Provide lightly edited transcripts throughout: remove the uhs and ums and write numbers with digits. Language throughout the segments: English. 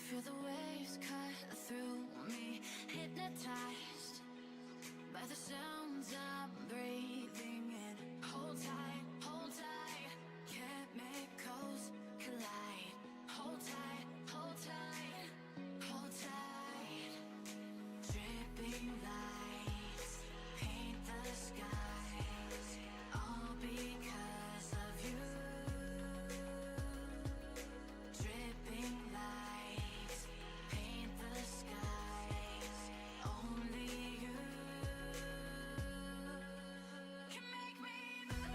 Feel the waves cut through me, hypnotized by the sounds I'm breathing in. Hold tight, chemicals collide. Hold tight, hold tight. Dripping lights paint the skies, all because of you. Dripping lights paint the skies, only you can make me move.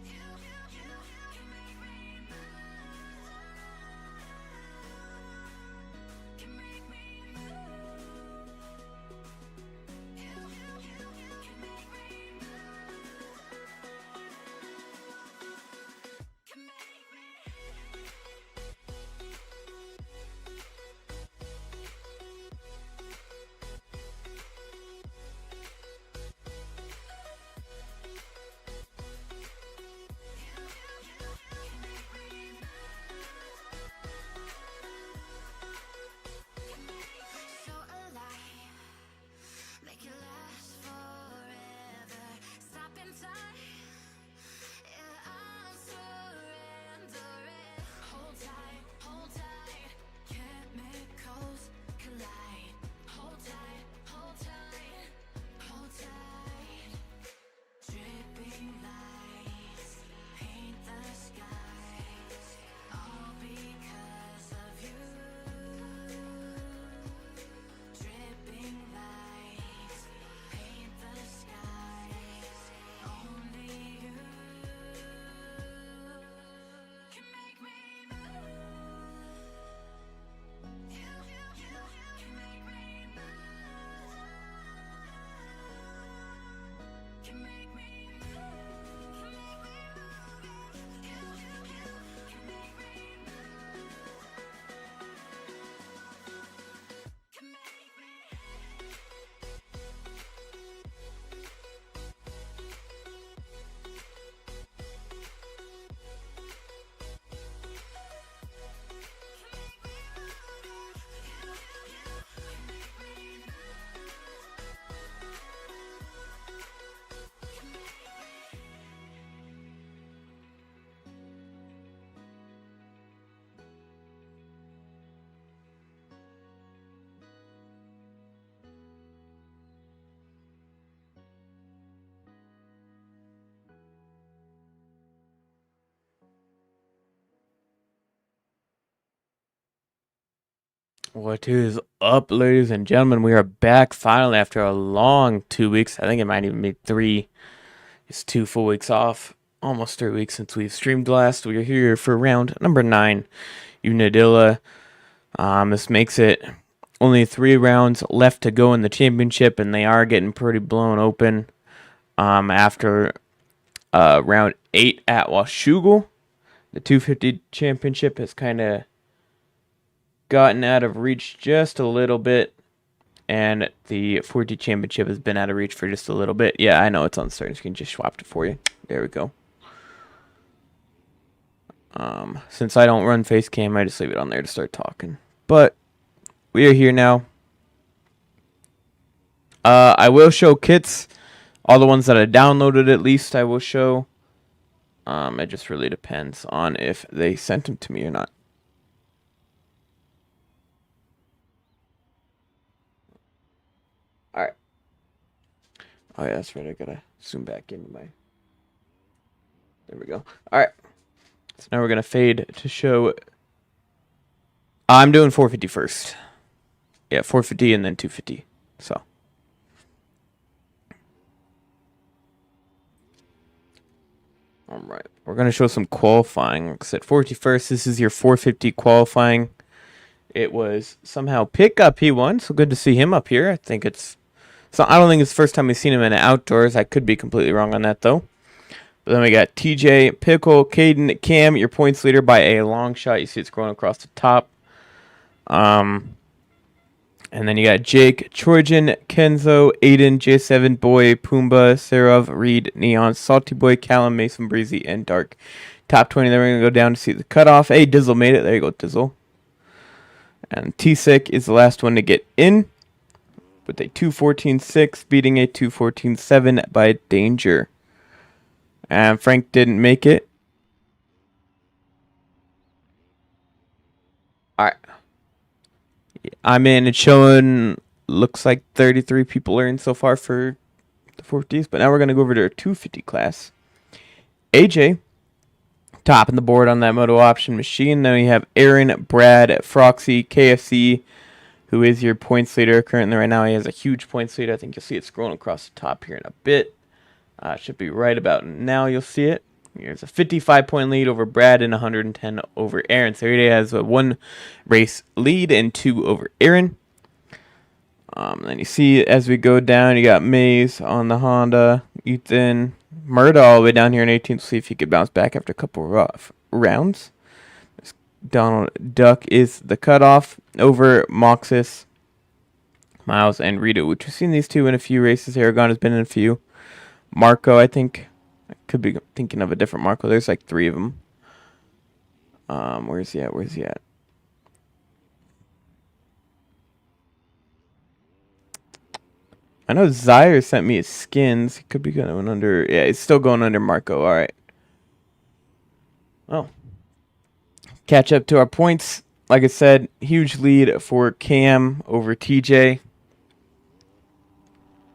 You can make me move. Can make me move. You can make me move. Can make me. So alive, make it last forever. Stop in time, yeah, I'll surrender it. Hold tight, chemicals collide. Hold tight, hold tight. Dripping lights paint the skies, all because of you. Dripping lights paint the skies, only you can make me move. You can make me move. Can make me move. Can make me move. You can make me move. Can make me. What is up, ladies and gentlemen? We are back finally after a long 2 weeks. I think it might even be 3. It's 2 full weeks off. Almost 3 weeks since we've streamed last. We are here for round number 9, Unadilla. This makes it only 3 rounds left to go in the championship, and they are getting pretty blown open. After round 8 at Washougal, the 250 championship has kind of gotten out of reach just a little bit, and the 40 championship has been out of reach for just a little bit. Yeah, I know it's on the starting screen. Just swapped it for you. There we go. Since I don't run face cam, I just leave it on there to start talking. But we are here now. I will show kits. All the ones that I downloaded, at least, I will show. It just really depends on if they sent them to me or not. Alright. Oh yeah, that's right. I gotta zoom back into my... There we go. Alright. So now we're gonna fade to show... I'm doing 450 first. Yeah, 450 and then 250. So. Alright. We're gonna show some qualifying. Like I said, 450 first. This is your 450 qualifying. It was somehow Pickup he won, so good to see him up here. I think it's... So I don't think it's the first time we've seen him in outdoors. I could be completely wrong on that, though. But then we got TJ, Pickle, Caden, Cam, your points leader by a long shot. You see it's scrolling across the top. And then you got Jake, Trojan, Kenzo, Aiden, J7, Boy, Pumbaa, Serov, Reed, Neon, Salty Boy, Callum, Mason Breezy, and Dark top 20. Then we're going to go down to see the cutoff. Hey, Dizzle made it. There you go, Dizzle. And T-Sick is the last one to get in with a 2:14.6, beating a 2:14.7 by Danger. And Frank didn't make it. All right. I'm in. It's showing, looks like 33 people are in so far for the 450s. But now we're going to go over to our 250 class. AJ, topping the board on that moto option machine. Then we have Aaron, Brad, Froxy, KFC, who is your points leader currently right now. He has a huge points lead. I think you'll see it scrolling across the top here in a bit. Should be right about now. You'll see it. Here's a 55-point lead over Brad and 110 over Aaron. So he has a 1 race lead and 2 over Aaron. Then you see as we go down, you got Maze on the Honda, Ethan, Murda all the way down here in 18th. See if he could bounce back after a couple rough rounds. Donald Duck is the cutoff over Moxis, Miles, and Rita, which we've seen these two in a few races. Aragon has been in a few. Marco, I think. I could be thinking of a different Marco. There's like 3 of them. Where's he at? Where's he at? I know Zaire sent me his skins. He could be going under. Yeah, he's still going under Marco. All right. Well, catch up to our points. Like I said, huge lead for Cam over TJ.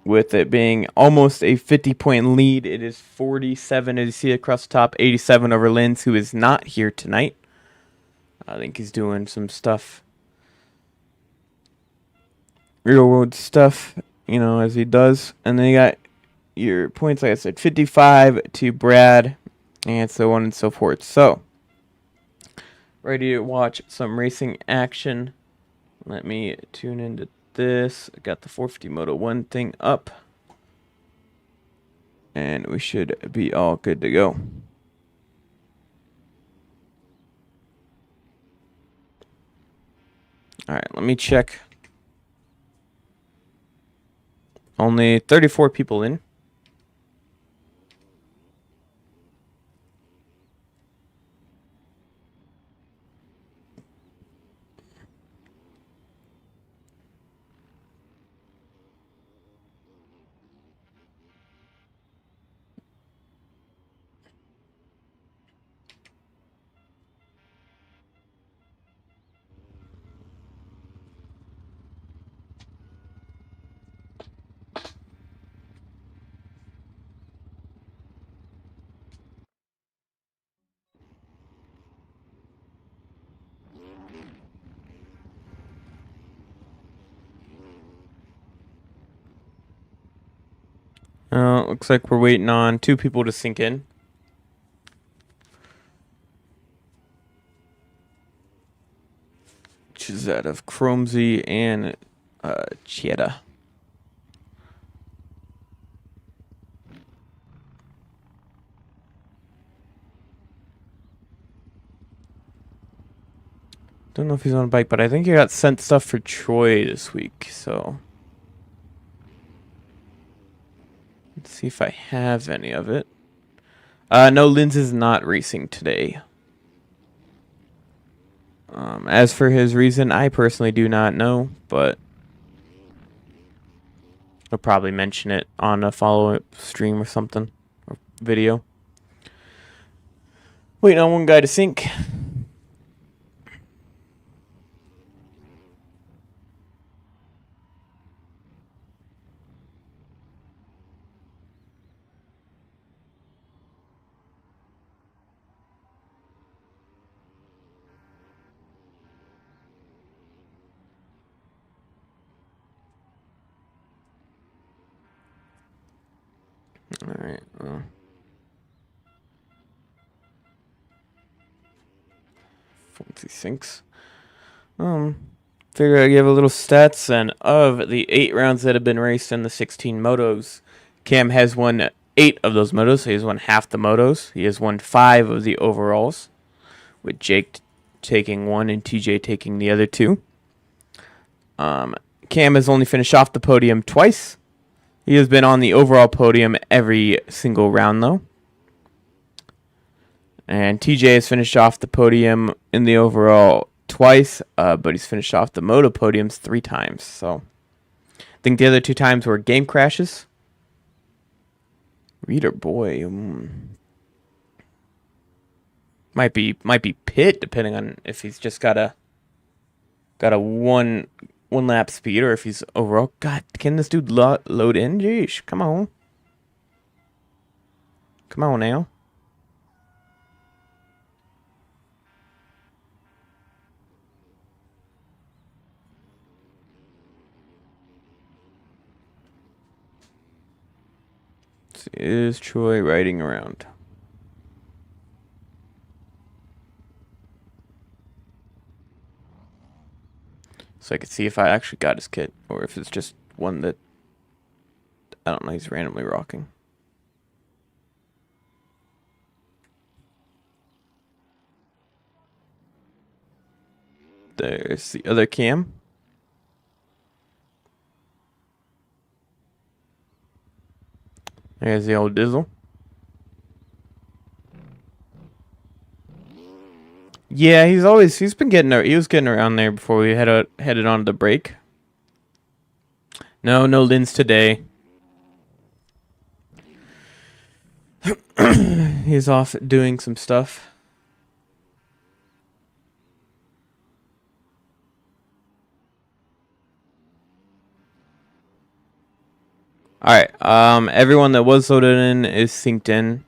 With it being almost a 50-point lead, it is 47, as you see across the top, 87 over Linz, who is not here tonight. I think he's doing some stuff, real-world stuff, you know, as he does. And then you got your points, like I said, 55 to Brad, and so on and so forth. So, ready to watch some racing action. Let me tune into this. I got the 450 Moto 1 thing up. And we should be all good to go. Alright, let me check. Only 34 people in. Looks like we're waiting on 2 people to sink in. Which is that of Chromesy and Chieta. Don't know if he's on a bike, but I think he got sent stuff for Troy this week, so let's see if I have any of it. No, Linz is not racing today. As for his reason, I personally do not know, but I'll probably mention it on a follow-up stream or something, or video. Waiting on one guy to sink. All right. Once he sinks. Figure I'd give a little stats, and of the 8 rounds that have been raced in the 16 motos, Cam has won 8 of those motos, so he's won half the motos. He has won 5 of the overalls, with Jake taking 1 and TJ taking the other 2. Cam has only finished off the podium twice. He has been on the overall podium every single round, though. And TJ has finished off the podium in the overall twice, but he's finished off the moto podiums 3 times. So I think the other 2 times were game crashes. Reader boy, might be Pitt, depending on if he's just got a one lap speed or if he's overall. God, can this dude load in? Jeez, come on now. Is Troy riding around? So I could see if I actually got his kit or if it's just one that, I don't know, he's randomly rocking. There's the other cam. There's the old Dizzle. Yeah, he was getting around there before we headed on to the break. No Lins today. He's off doing some stuff. All right. Everyone that was loaded in is synced in.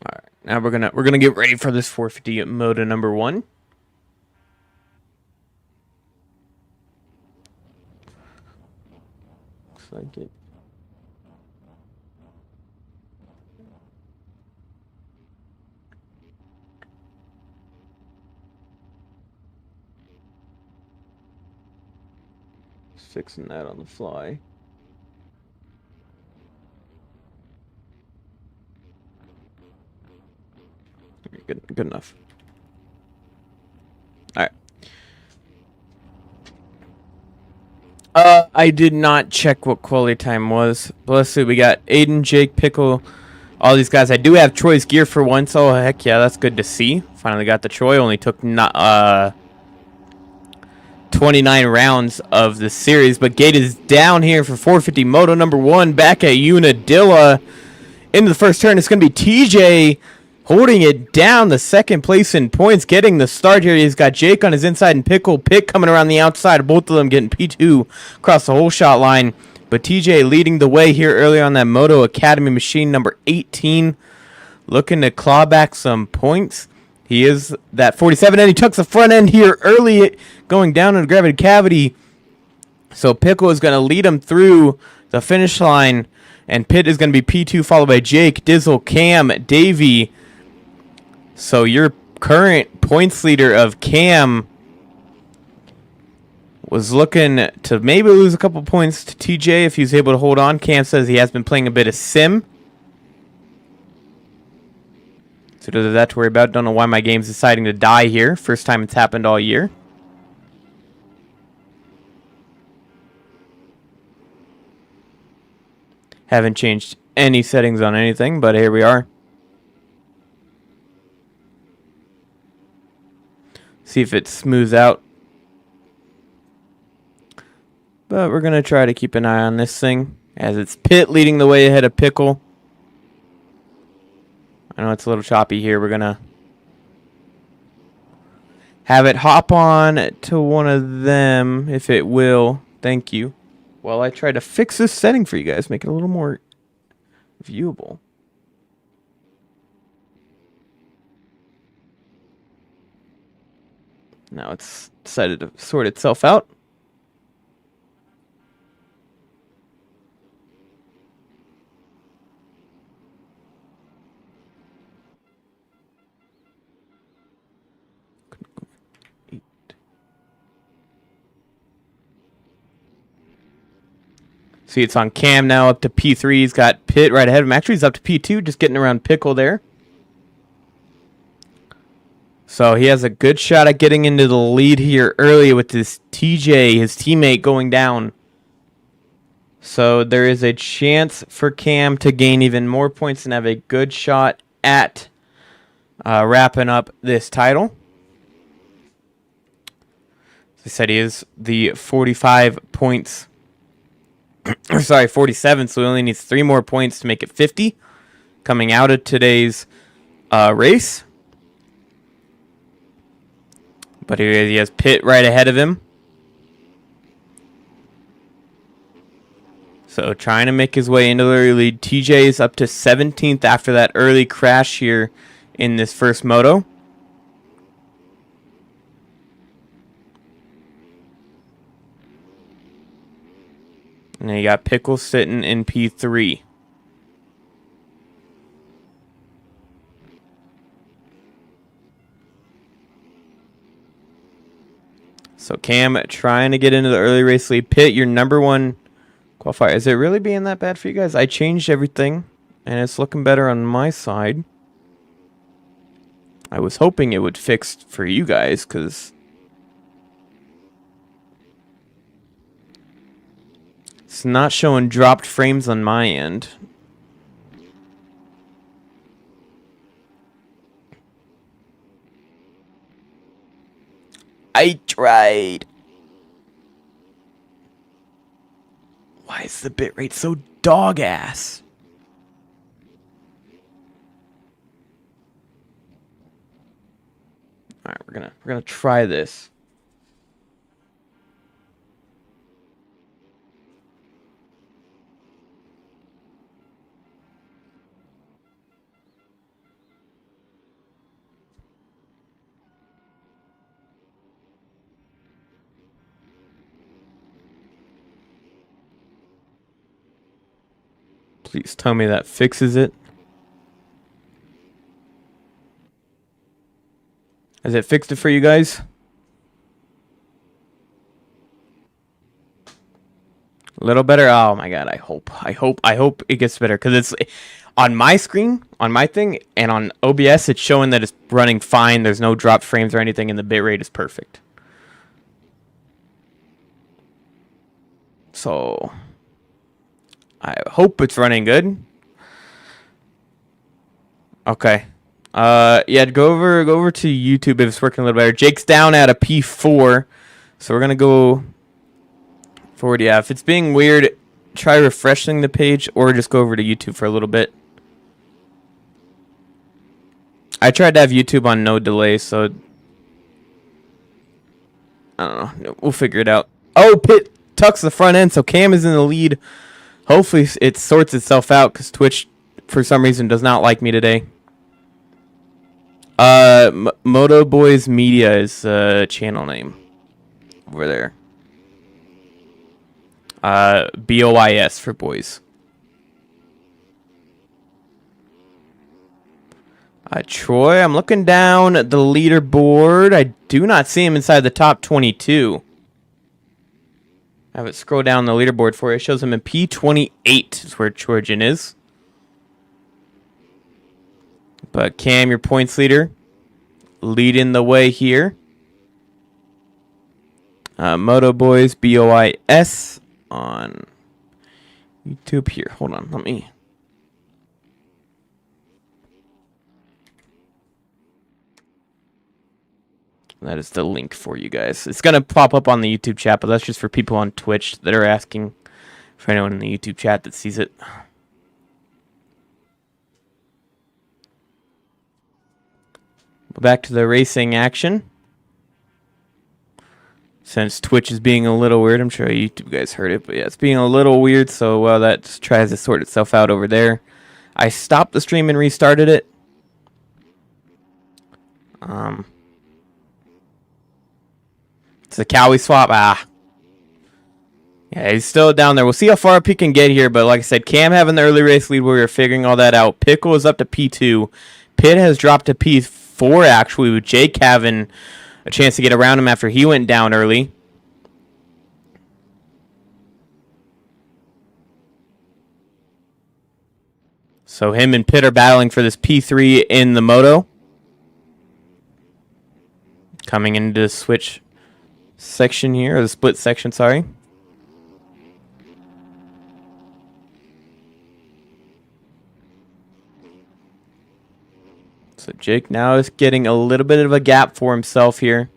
All right. Now we're gonna get ready for this 450 moto number 1. Looks like it. Fixing that on the fly. Good enough. All right. I did not check what quality time was. But let's see. We got Aiden, Jake, Pickle, all these guys. I do have Troy's gear for once. Oh heck yeah, that's good to see. Finally got the Troy. Only took 29 rounds of the series, but Gate is down here for 450 moto number 1 back at Unadilla. Into the first turn, it's going to be TJ holding it down, the second place in points, getting the start here. He's got Jake on his inside and Pick coming around the outside. Both of them getting P2 across the whole shot line, but TJ leading the way here early on that Moto Academy machine number 18, looking to claw back some points. He is that 47, and he tucks the front end here early, going down in the gravity cavity. So Pickle is going to lead him through the finish line, and Pitt is going to be P2, followed by Jake, Dizzle, Cam, Davey. So your current points leader of Cam was looking to maybe lose a couple points to TJ if he was able to hold on. Cam says he has been playing a bit of sim. So there's that to worry about. Don't know why my game's deciding to die here. First time it's happened all year. Haven't changed any settings on anything, but here we are. See if it smooths out. But we're going to try to keep an eye on this thing, as it's Pitt leading the way ahead of Pickle. I know it's a little choppy here. We're going to have it hop on to one of them, if it will. Thank you. While I try to fix this setting for you guys, make it a little more viewable. Now it's decided to sort itself out. See, it's on Cam now up to P3. He's got Pitt right ahead of him. Actually, he's up to P2, just getting around Pickle there. So he has a good shot at getting into the lead here early with this TJ, his teammate, going down. So there is a chance for Cam to gain even more points and have a good shot at wrapping up this title. As I said, he is the 45 points. Sorry, 47, so he only needs 3 more points to make it 50 coming out of today's race. But here he has Pitt right ahead of him. So trying to make his way into the early lead. TJ is up to 17th after that early crash here in this first moto. And then you got Pickle sitting in P3. So Cam trying to get into the early race lead. Pitt, your number 1 qualifier. Is it really being that bad for you guys? I changed everything, and it's looking better on my side. I was hoping it would fix for you guys, because it's not showing dropped frames on my end. I tried. Why is the bitrate so dog ass? All right, we're gonna try this. Please tell me that fixes it. Has it fixed it for you guys? A little better? Oh my god, I hope it gets better. Because it's on my screen, on my thing, and on OBS, it's showing that it's running fine. There's no drop frames or anything, and the bitrate is perfect. So I hope it's running good. Okay. Yeah, go over to YouTube if it's working a little better. Jake's down at a P4, so we're gonna go forward. Yeah, if it's being weird, try refreshing the page or just go over to YouTube for a little bit. I tried to have YouTube on no delay, so I don't know. We'll figure it out. Oh, Pitt tucks the front end, so Cam is in the lead. Hopefully it sorts itself out because Twitch, for some reason, does not like me today. Moto Boys Media is channel name over there. BOIS for boys. Troy, I'm looking down at the leaderboard. I do not see him inside the top 22. Have it scroll down the leaderboard for you. It shows him in P28 is where Trojan is. But Cam, your points leader, leading the way here. Moto Boys BOIS on YouTube here. Hold on, let me. That is the link for you guys. It's going to pop up on the YouTube chat, but that's just for people on Twitch that are asking. For anyone in the YouTube chat that sees it. Back to the racing action. Since Twitch is being a little weird, I'm sure YouTube guys heard it, but yeah, it's being a little weird, so that tries to sort itself out over there. I stopped the stream and restarted it. It's a Cowie swap. Yeah, he's still down there. We'll see how far up he can get here, but like I said, Cam having the early race lead, we were figuring all that out. Pickle is up to P2. Pitt has dropped to P4, actually, with Jake having a chance to get around him after he went down early. So him and Pitt are battling for this P3 in the moto. Coming into the switch section here, or the split section, sorry. So Jake now is getting a little bit of a gap for himself here.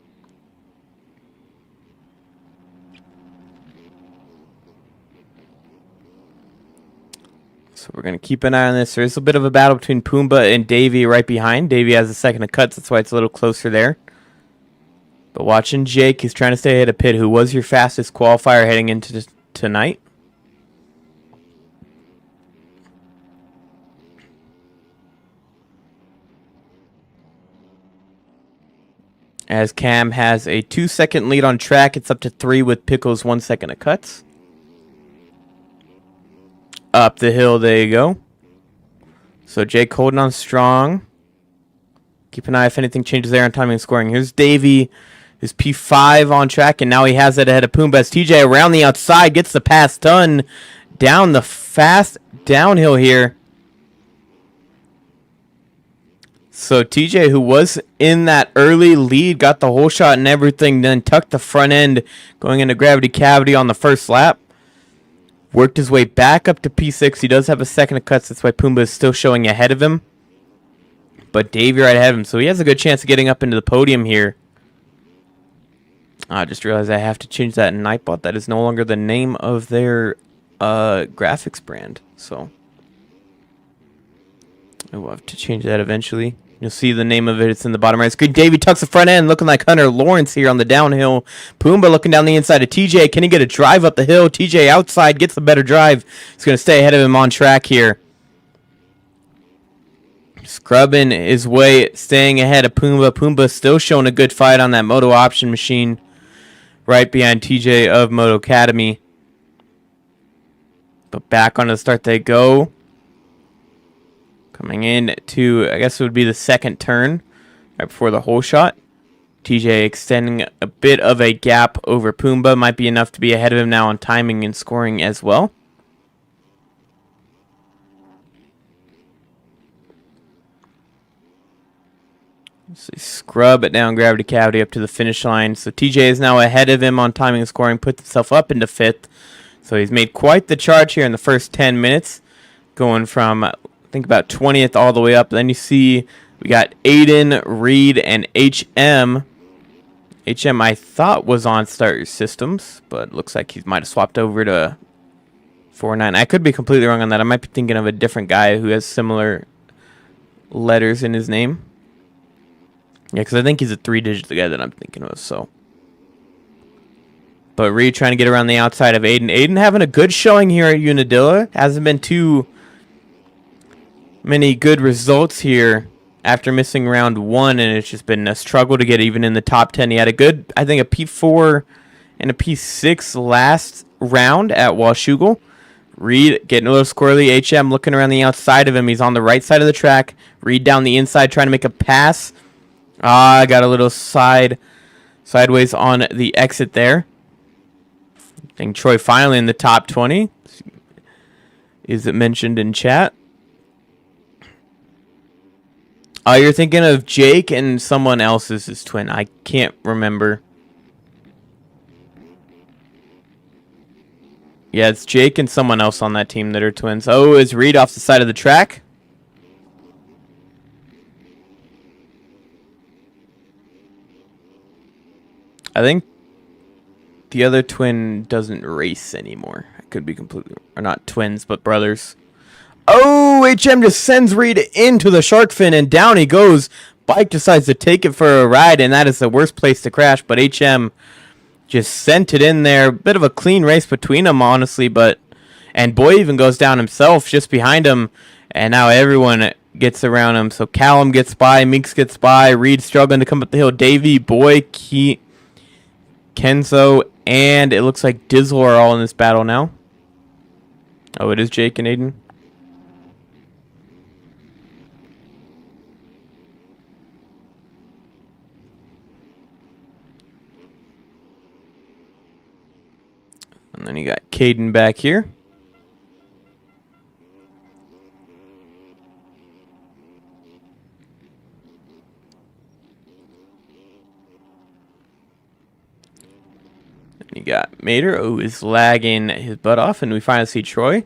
So we're going to keep an eye on this. There's a bit of a battle between Pumbaa and Davey right behind. Davey has a second of cuts. That's why it's a little closer there. But watching Jake, he's trying to stay ahead of Pitt, who was your fastest qualifier heading into tonight. As Cam has a 2-second lead on track. It's up to 3 with Pickles 1 second of cuts. Up the hill, there you go. So Jake holding on strong. Keep an eye if anything changes there on timing and scoring. Here's Davey, who's P5 on track, and now he has it ahead of Pumbaa. As TJ around the outside gets the pass done down the fast downhill here. So TJ, who was in that early lead, got the whole shot and everything, then tucked the front end going into gravity cavity on the first lap. Worked his way back up to P6. He does have a second of cuts. That's why Pumbaa is still showing ahead of him. But Davey right ahead of him. So he has a good chance of getting up into the podium here. I just realized I have to change that in Nightbot. That is no longer the name of their graphics brand. So we'll have to change that eventually. You'll see the name of it. It's in the bottom right screen. Davey tucks the front end, looking like Hunter Lawrence here on the downhill. Pumbaa looking down the inside of TJ. Can he get a drive up the hill? TJ outside gets the better drive. He's going to stay ahead of him on track here. Scrubbing his way, staying ahead of Pumbaa. Pumbaa still showing a good fight on that Moto Option machine. Right behind TJ of Moto Academy. But back on the start they go. Coming in to, I guess it would be the second turn, right before the hole shot. TJ extending a bit of a gap over Pumbaa. Might be enough to be ahead of him now on timing and scoring as well. So scrub it down gravity cavity up to the finish line. So TJ is now ahead of him on timing and scoring. Put himself up into 5th. So he's made quite the charge here in the first 10 minutes. Going from, I think, about 20th all the way up. Then you see we got Aiden, Reed, and HM. HM I thought was on Starter Systems, but looks like he might have swapped over to 4-9. I could be completely wrong on that. I might be thinking of a different guy who has similar letters in his name. Yeah, because I think he's a 3-digit guy that I'm thinking of, so. But Reed trying to get around the outside of Aiden. Aiden having a good showing here at Unadilla. Hasn't been too many good results here after missing round 1, and it's just been a struggle to get even in the top 10. He had a good, I think, a P4 and a P6 last round at Washougal. Reed getting a little squirrely. HM looking around the outside of him. He's on the right side of the track. Reed down the inside trying to make a pass. Got a little sideways on the exit there. I think Troy finally in the top 20. Is it mentioned in chat? You're thinking of Jake and someone else is his twin. I can't remember. Yeah, it's Jake and someone else on that team that are twins. Oh, is Reed off the side of the track? I think the other twin doesn't race anymore. I could be completely... Or not twins, but brothers. Oh, HM just sends Reed into the shark fin, and down he goes. Bike decides to take it for a ride, and that is the worst place to crash. But HM just sent it in there. Bit of a clean race between them, honestly. But and Boy even goes down himself just behind him. And now everyone gets around him. So Callum gets by. Meeks gets by. Reed struggling to come up the hill. Davey, Boy, Kenzo, and it looks like Dizzle are all in this battle now. Oh, it is Jake and Aiden. And then you got Caden back here. got Mater, who is lagging his butt off, and we finally see Troy.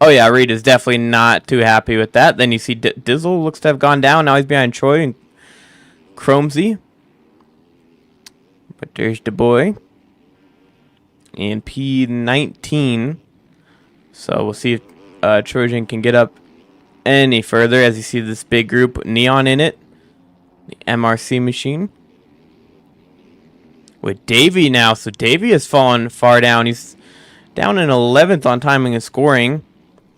Oh yeah, Reed is definitely not too happy with that. Then you see Dizzle looks to have gone down. Now he's behind Troy and Chromesy. But there's the boy. And P19. So we'll see if Trojan can get up any further as you see this big group. Neon in it. The MRC machine. With Davey now. So Davey has fallen far down. He's down in 11th on timing and scoring.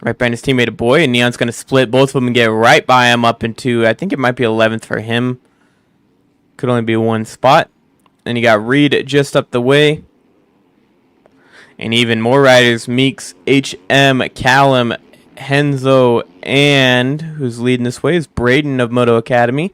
Right behind his teammate, a boy. And Neon's going to split both of them and get right by him up into, I think it might be 11th for him. Could only be one spot. And you got Reed just up the way. And even more riders. Meeks, HM, Callum, Henzo, and who's leading this way is Braden of Moto Academy.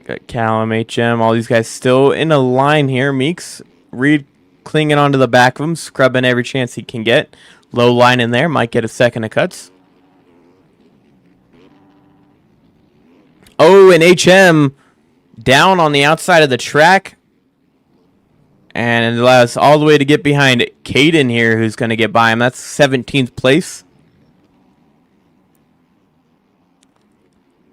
Got Callum, HM, all these guys still in a line here. Meeks, Reed clinging onto the back of him, scrubbing every chance he can get. Low line in there, might get a second of cuts. Oh, and HM down on the outside of the track. And it allows all the way to get behind Caden here, who's going to get by him. That's 17th place.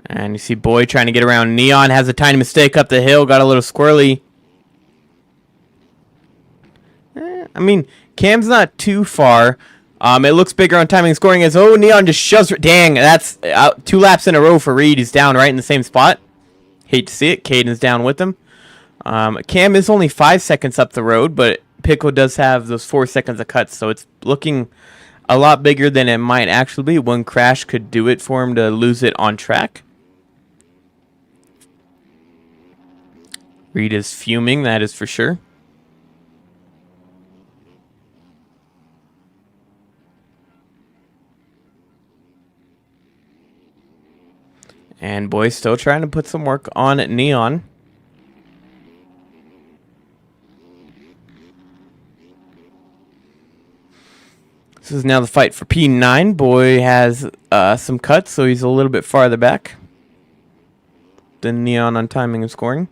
And you see Boy trying to get around. Neon has a tiny mistake up the hill. Got a little squirrely. I mean, Cam's not too far. It looks bigger on timing and scoring as, oh, Neon just shoves. Dang, that's 2 laps in a row for Reed. He's down right in the same spot. Hate to see it. Caden's down with him. Cam is only 5 seconds up the road, but Pickle does have those 4 seconds of cuts, so it's looking a lot bigger than it might actually be. One crash could do it for him to lose it on track. Reed is fuming, that is for sure. And Boy's still trying to put some work on Neon. This is now the fight for P9. Boy has some cuts, so he's a little bit farther back than Neon on timing and scoring.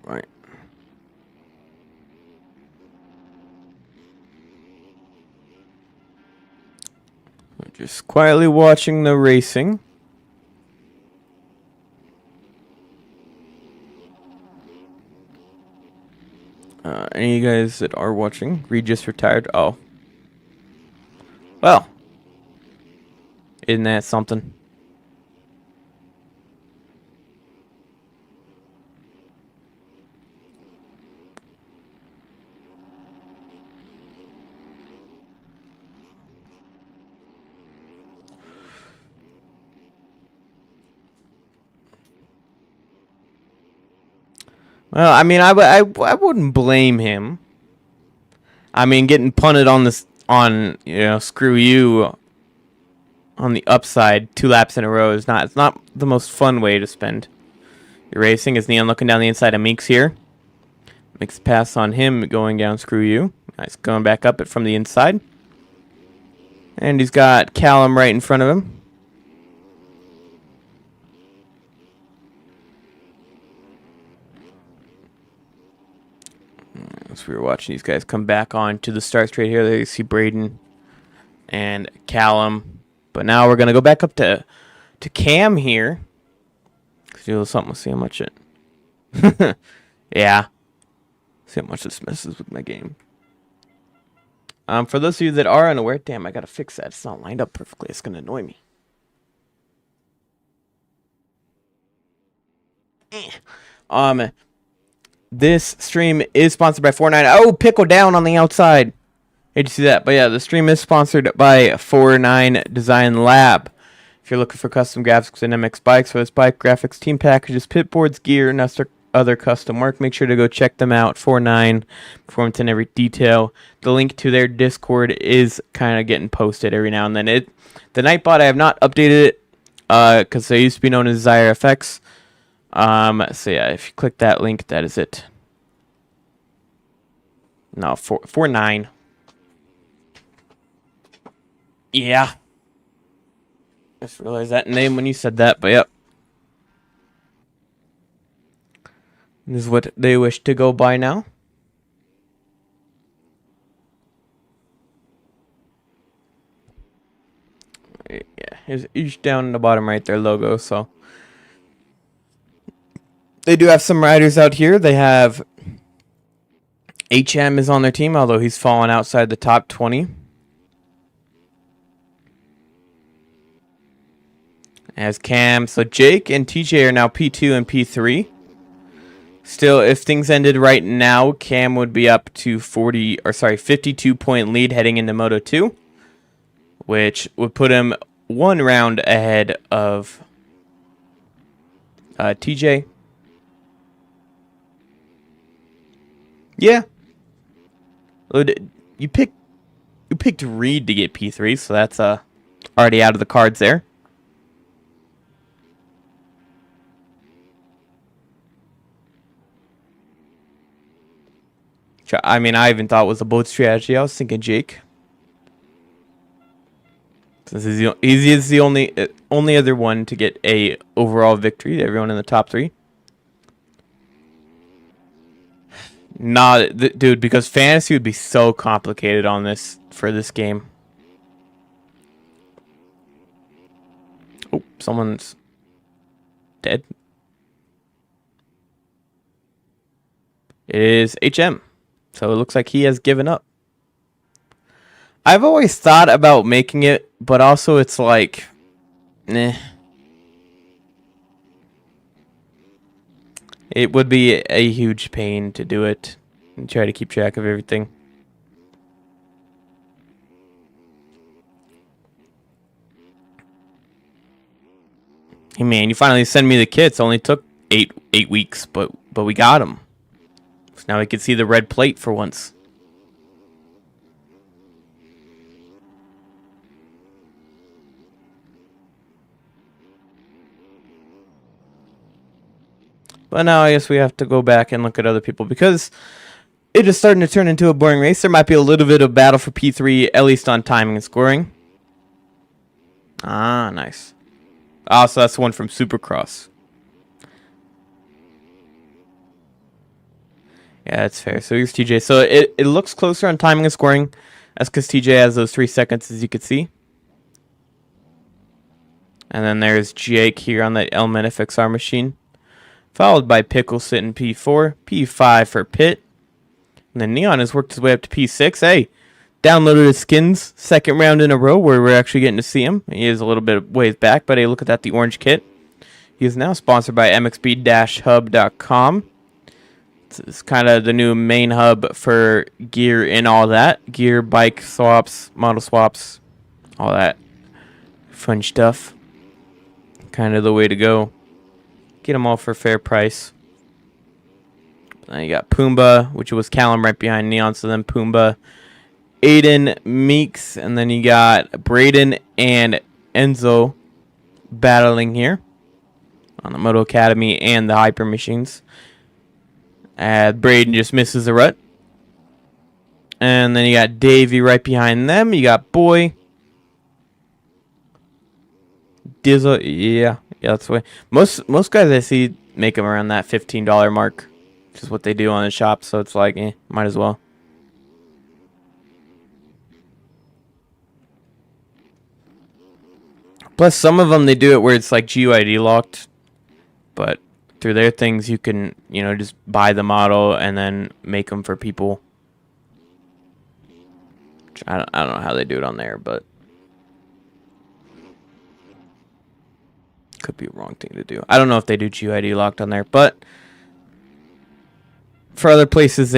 Right. Just quietly watching the racing. Any of you guys that are watching? Reed just retired. Oh. Well. Isn't that something? Well, I mean, I wouldn't blame him. I mean, getting punted on this, screw you on the upside 2 laps in a row is not, it's not the most fun way to spend your racing. Is Neon looking down the inside of Meeks here? Makes a pass on him, going down, screw you. Nice, going back up it from the inside. And he's got Callum right in front of him. As we were watching these guys come back on to the start straight here, there you see Braden and Callum. But now we're going to go back up to Cam here. Do something, see how much it... yeah. See how much this messes with my game. For those of you that are unaware, damn, I got to fix that. It's not lined up perfectly. It's going to annoy me. This stream is sponsored by 49. Oh, Pickle down on the outside. Hate to see that. But yeah, the stream is sponsored by 49 Design Lab. If you're looking for custom graphics and MX bikes, for this bike graphics, team packages, pit boards, gear, and other custom work, make sure to go check them out. 49 Performance in every detail. The link to their Discord is kind of getting posted every now and then. The Nightbot, I have not updated it because they used to be known as Zyre FX. So yeah, if you click that link, that is it. No, 449. Yeah. Just realized that name when you said that, but yep. This is what they wish to go by now. Yeah, here's each down in the bottom right, their logo, so. They do have some riders out here. They have HM is on their team, although he's fallen outside the top 20. As Cam, so Jake and TJ are now P2 and P3. Still, if things ended right now, Cam would be up to 52-point lead heading into Moto 2, which would put him one round ahead of TJ. Yeah. You picked Reed to get P3, so that's already out of the cards there. I mean, I even thought it was a boat strategy. I was thinking Jake. Since he is the only other one to get a overall victory. Everyone in the top 3. Nah, dude, because fantasy would be so complicated on this for this game. Oh, someone's dead. It is HM. So it looks like he has given up. I've always thought about making it, but also it's like, eh. It would be a huge pain to do it and try to keep track of everything. Hey man, you finally sent me the kits. Only took eight weeks, but we got them. So now we can see the red plate for once. But now I guess we have to go back and look at other people because it is starting to turn into a boring race. There might be a little bit of battle for P3, at least on timing and scoring. Ah, nice. Ah, so that's the one from Supercross. Yeah, that's fair. So here's TJ. So it looks closer on timing and scoring. That's because TJ has those 3 seconds, as you can see. And then there's Jake here on that Element FXR machine. Followed by Pickle sitting P4. P5 for Pitt. And then Neon has worked his way up to P6. Hey, downloaded his skins. 2nd round in a row where we're actually getting to see him. He is a little bit of ways back, but hey, look at that, the orange kit. He is now sponsored by mxb-hub.com. It's kind of the new main hub for gear and all that. Gear, bike swaps, model swaps, all that fun stuff. Kind of the way to go. Get them all for a fair price. Then you got Pumbaa, which was Callum right behind Neon. So then Pumbaa, Aiden, Meeks, and then you got Braden and Enzo battling here on the Moto Academy and the Hyper Machines. Braden just misses the rut. And then you got Davey right behind them. You got Boy. Dizzle, yeah, that's the way. Most guys I see make them around that $15 mark. Which is what they do on the shop, so it's like, might as well. Plus, some of them, they do it where it's like GUID locked. But through their things, you can, just buy the model and then make them for people. Which I don't know how they do it on there, but could be a wrong thing to do. I don't know if they do GUID locked on there, but for other places,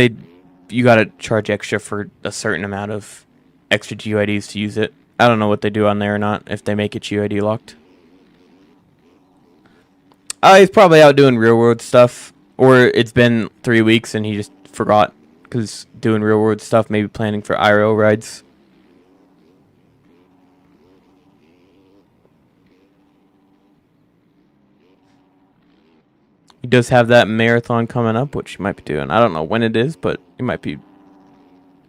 you gotta charge extra for a certain amount of extra GUIDs to use it. I don't know what they do on there or not, if they make it GUID locked. He's probably out doing real world stuff, or it's been 3 weeks and he just forgot because doing real world stuff, maybe planning for ARL rides. He does have that marathon coming up, which he might be doing. I don't know when it is, but he might be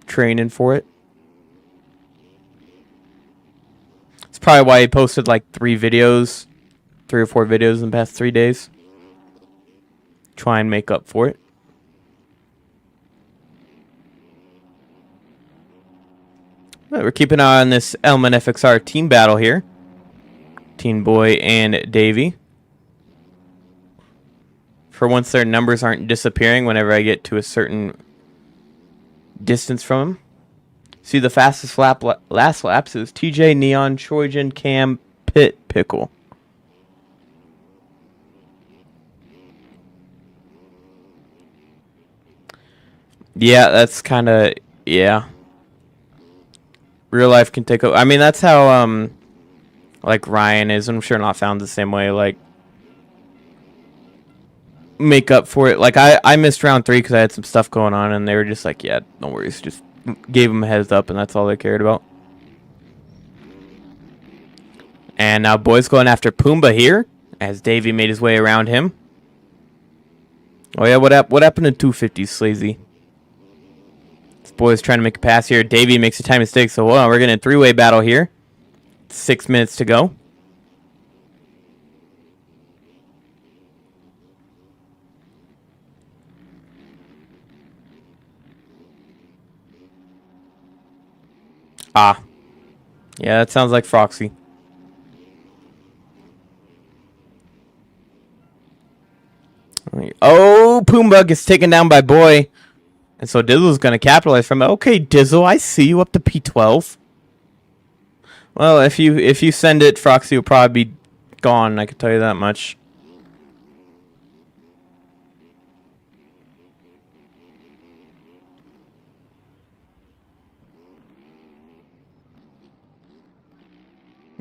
training for it. It's probably why he posted like 3 or 4 videos in the past 3 days. Try and make up for it. Well, we're keeping an eye on this Element FXR team battle here. Teen Boy and Davey. For once, their numbers aren't disappearing whenever I get to a certain distance from them. See, the fastest last laps is TJ, Neon, Trojan, Cam, Pit, Pickle. Yeah, that's kind of, yeah. Real life can take over. I mean, that's how, like, Ryan is. I'm sure not found the same way, like, make up for it. Like, I missed round 3 because I had some stuff going on, and they were just like, yeah, no worries. Just gave them a heads up, and that's all they cared about. And now Boy's going after Pumbaa here, as Davey made his way around him. Oh, yeah, what happened to 250, Sleazy? This Boy's trying to make a pass here. Davey makes a time mistake, so hold on, we're getting a 3-way battle here. 6 minutes to go. Ah. Yeah, that sounds like Froxy. Oh, Pumbaa gets taken down by Boy. And so Dizzle's going to capitalize from it. Okay, Dizzle, I see you up to P12. Well, if you send it, Froxy will probably be gone, I can tell you that much.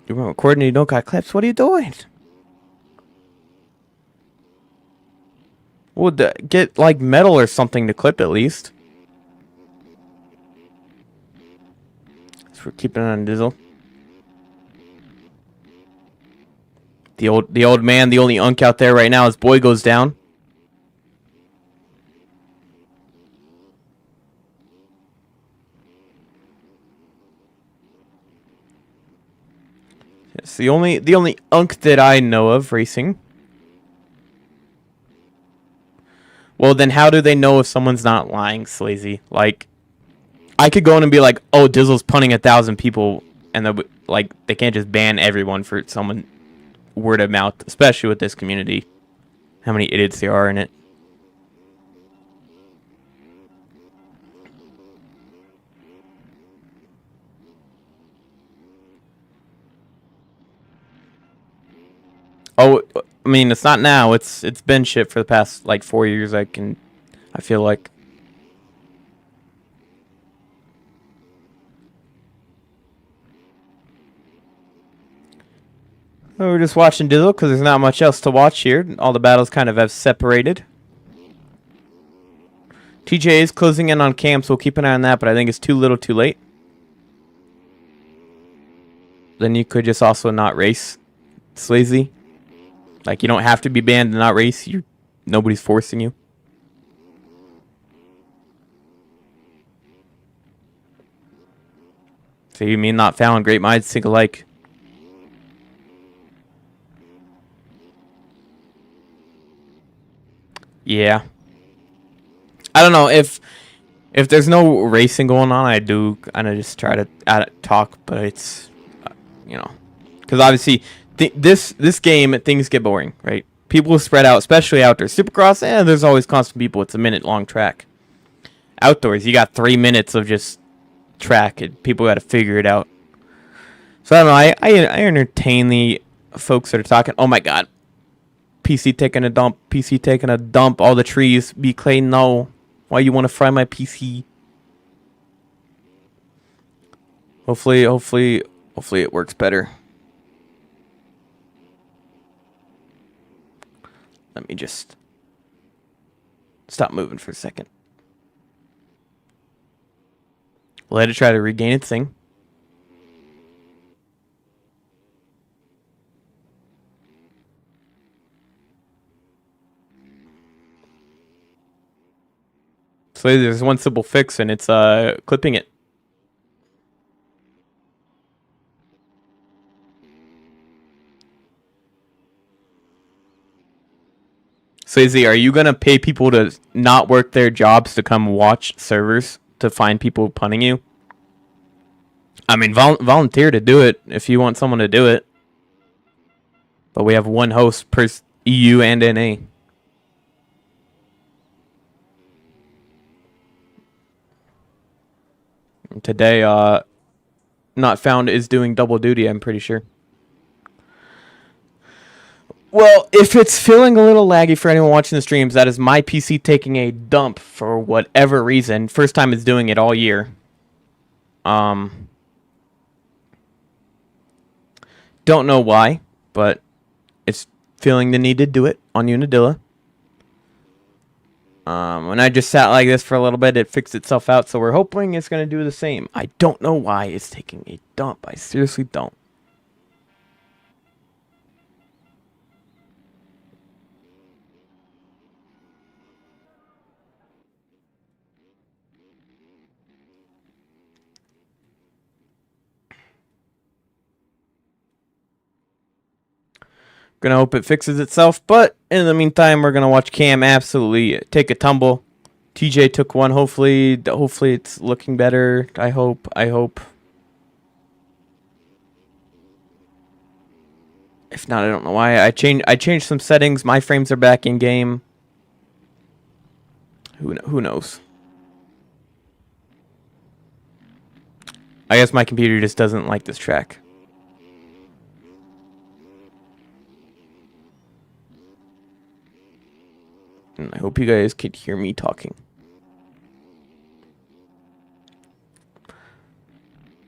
You're recording, you don't got clips. What are you doing? Well, get like metal or something to clip at least. So we're keeping it on Dizzle. The old man, the only unk out there right now, as Boy goes down. It's the only unk that I know of racing. Well, then how do they know if someone's not lying, Sleazy? Like, I could go in and be like, oh, Dizzle's punting 1,000 people, and like they can't just ban everyone for someone word of mouth, especially with this community. How many idiots there are in it. Oh, I mean, it's not now. It's been shit for the past like 4 years. I feel like. We're just watching Dizzle because there's not much else to watch here. All the battles kind of have separated. TJ is closing in on Cam, so we'll keep an eye on that, but I think it's too little too late. Then you could just also not race, Sleazy. Like, you don't have to be banned to not race. Nobody's forcing you. So you mean not found? Great minds think alike. Yeah. I don't know if there's no racing going on, I do kind of just try to talk, but it's you know, because obviously this game things get boring, right? People spread out, especially outdoors. Supercross, there's always constant people. It's a minute-long track. Outdoors, you got 3 minutes of just track, and people got to figure it out. So I don't know. I entertain the folks that are talking. Oh my God. PC taking a dump. PC taking a dump. All the trees. B Clay, no. Why you want to fry my PC? Hopefully it works better. Let me just stop moving for a second. Let it try to regain its thing. So there's one simple fix, and it's clipping it. So Izzy, are you gonna pay people to not work their jobs to come watch servers to find people punning you? I mean, volunteer to do it if you want someone to do it. But we have one host per EU and NA. And today, Not Found is doing double duty, I'm pretty sure. Well, if it's feeling a little laggy for anyone watching the streams, that is my PC taking a dump for whatever reason. First time it's doing it all year. Don't know why, but it's feeling the need to do it on Unadilla. When I just sat like this for a little bit, it fixed itself out, so we're hoping it's going to do the same. I don't know why it's taking a dump. I seriously don't. Gonna hope it fixes itself, but in the meantime, we're gonna watch Cam absolutely take a tumble. TJ took one. Hopefully it's looking better. I hope. If not, I don't know why. I changed some settings. My frames are back in game. Who knows? I guess my computer just doesn't like this track. And I hope you guys could hear me talking.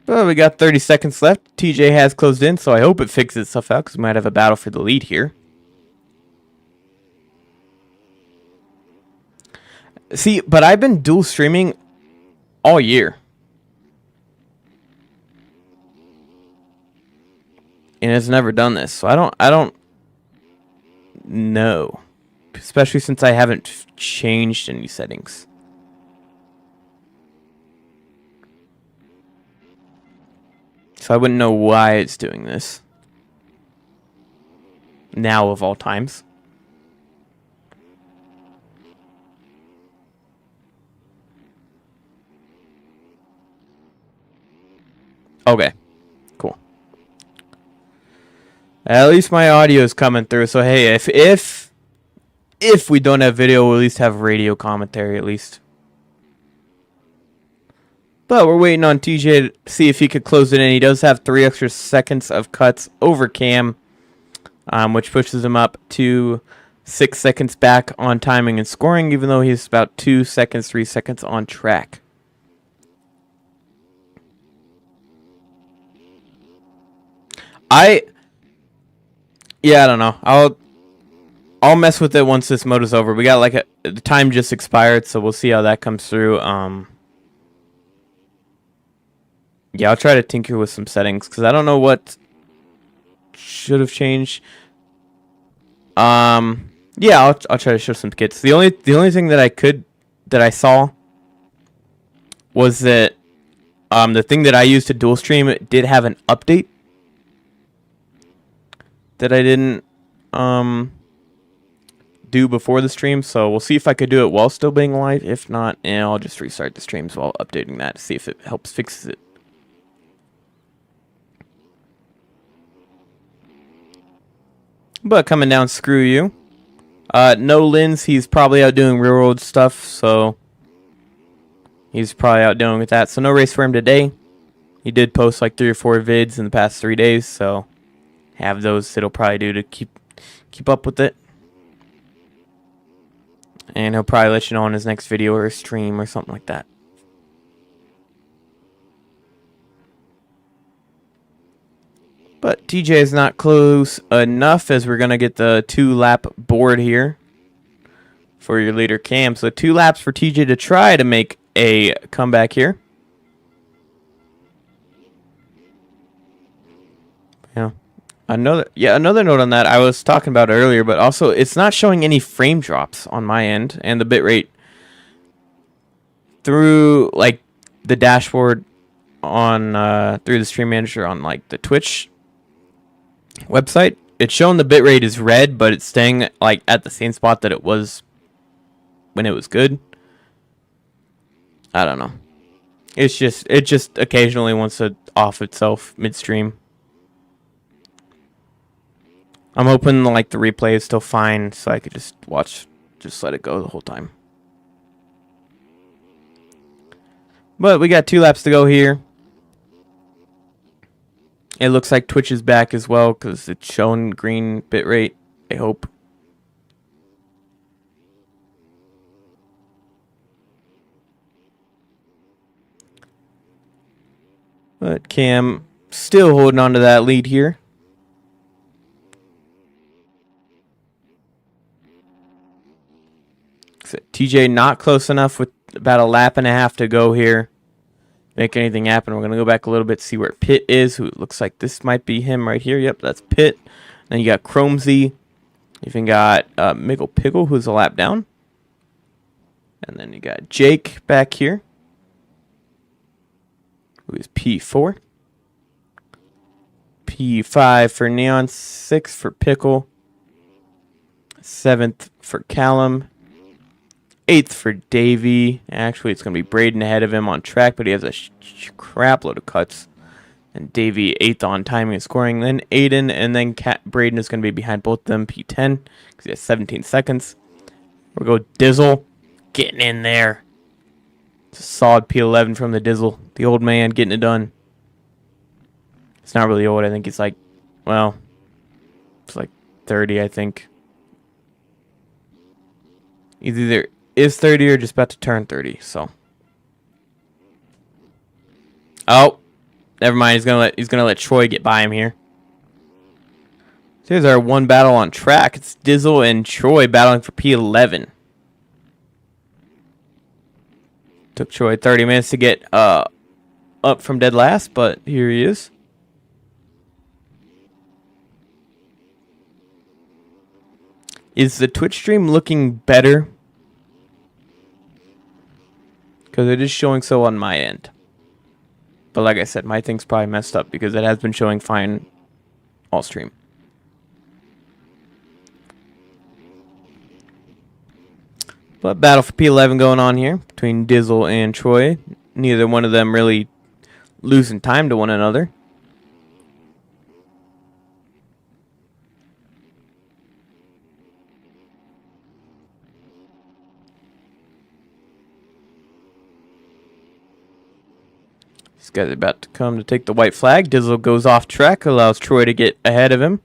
Well, we got 30 seconds left. TJ has closed in, so I hope it fixes itself out because we might have a battle for the lead here. See, but I've been dual streaming all year. And it's never done this, so I don't know. Especially since I haven't changed any settings. So I wouldn't know why it's doing this. Now of all times. Okay. Cool. At least my audio is coming through, so hey, if we don't have video, we'll at least have radio commentary at least. But we're waiting on TJ to see if he could close it in. He does have 3 extra seconds of cuts over Cam, which pushes him up to 6 seconds back on timing and scoring, even though he's about 2 seconds, 3 seconds on track. I don't know. I'll mess with it once this mode is over. We got like the time just expired, so we'll see how that comes through. Yeah, I'll try to tinker with some settings because I don't know what should have changed. Yeah, I'll try to show some kits. The only thing that I saw was that the thing that I used to dual stream did have an update that I didn't do before the stream, so we'll see if I could do it while still being live. If not, I'll just restart the streams while updating that to see if it helps fix it. But coming down, screw you. No Lins, he's probably out doing real world stuff, so he's probably out doing with that. So no race for him today. He did post like 3 or 4 vids in the past 3 days, so have those it'll probably do to keep up with it. And he'll probably let you know on his next video or stream or something like that. But TJ is not close enough as we're going to get the 2-lap board here for your leader Cam. So 2 laps for TJ to try to make a comeback here. Yeah. Another note on that I was talking about earlier, but also it's not showing any frame drops on my end, and the bitrate through like the dashboard on through the stream manager on like the Twitch website, it's showing the bitrate is red, but it's staying like at the same spot that it was when it was good. I don't know. It just occasionally wants to off itself midstream. I'm hoping like the replay is still fine, so I could just let it go the whole time. But we got 2 laps to go here. It looks like Twitch is back as well because it's showing green bitrate. I hope. But Cam still holding on to that lead here. TJ not close enough with about a lap and a half to go here. Make anything happen. We're going to go back a little bit to see where Pitt is. Who it looks like this might be him right here. Yep, that's Pitt. Then you got Chromesy. You even got Miggle Piggle, who's a lap down. And then you got Jake back here, who is P4. P5 for Neon. 6 for Pickle. 7th for Callum. 8th for Davey. Actually, it's going to be Braden ahead of him on track, but he has a crap load of cuts. And Davey 8th on timing and scoring. Then Aiden, and then Braden is going to be behind both of them, P10, because he has 17 seconds. We'll go Dizzle, getting in there. It's a solid P11 from the Dizzle. The old man getting it done. It's not really old. I think it's like, well, it's like 30, I think. Either is 30 or just about to turn 30, so. Oh, never mind. He's gonna let Troy get by him here. So here's our one battle on track. It's Dizzle and Troy battling for P11. Took Troy 30 minutes to get up from dead last, but here he is. Is the Twitch stream looking better? Because it is showing so on my end. But like I said, my thing's probably messed up because it has been showing fine all stream. But battle for P11 going on here between Dizzle and Troy. Neither one of them really losing time to one another. These guys are about to come to take the white flag. Dizzle goes off track, allows Troy to get ahead of him.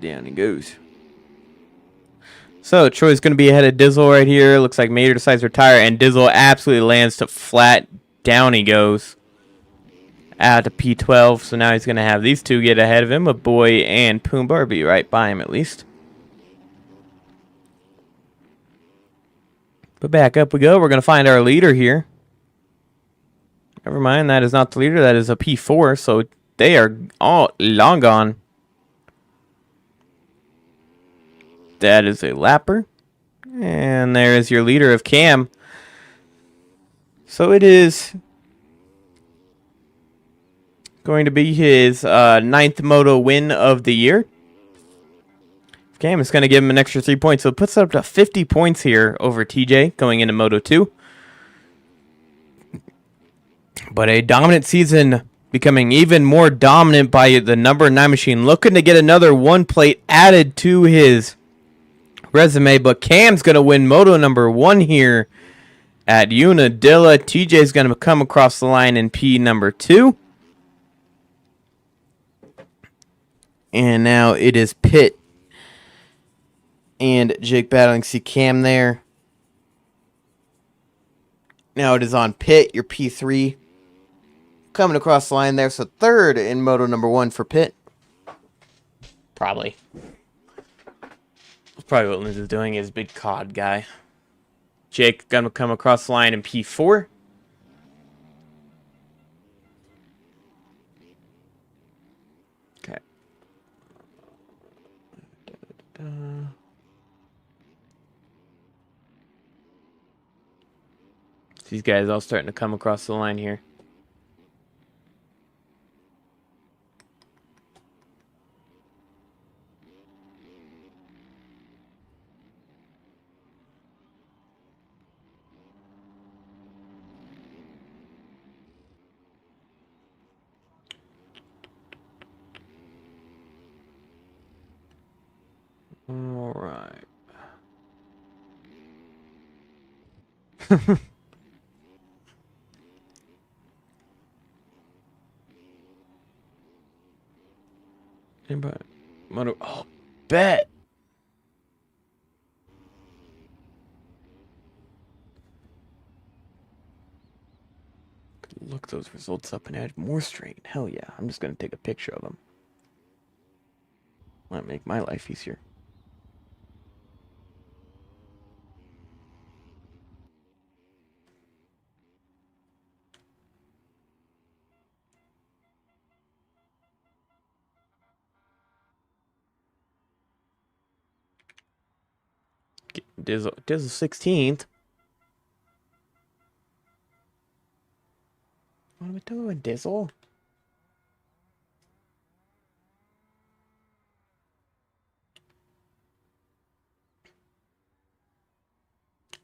Down he goes. So Troy's going to be ahead of Dizzle right here. Looks like Mater decides to retire, and Dizzle absolutely lands to flat. Down he goes. Out to P12, so now he's going to have these two get ahead of him, a Boy and Poombar be right by him at least. But back up we go. We're going to find our leader here. Never mind, that is not the leader. That is a P4, so they are all long gone. That is a lapper. And there is your leader of Cam. So it is going to be his 9th moto win of the year. Cam is going to give him an extra 3 points. So it puts it up to 50 points here over TJ going into Moto 2. But a dominant season, becoming even more dominant by the number 9 machine. Looking to get another 1 plate added to his resume. But Cam's going to win Moto number 1 here at Unadilla. TJ's going to come across the line in P number 2. And now it is Pitt and Jake battling. See Cam there. Now it is on Pitt, your P3. Coming across the line there. So 3rd in Moto number 1 for Pitt. Probably. Probably what Linz is doing is big COD guy. Jake gonna come across the line in P4. These guys all starting to come across the line here. All right. Anybody? Oh, bet. Look those results up and add more strain. Hell yeah. I'm just going to take a picture of them. Might make my life easier. Dizzle 16th. What are we doing, Dizzle?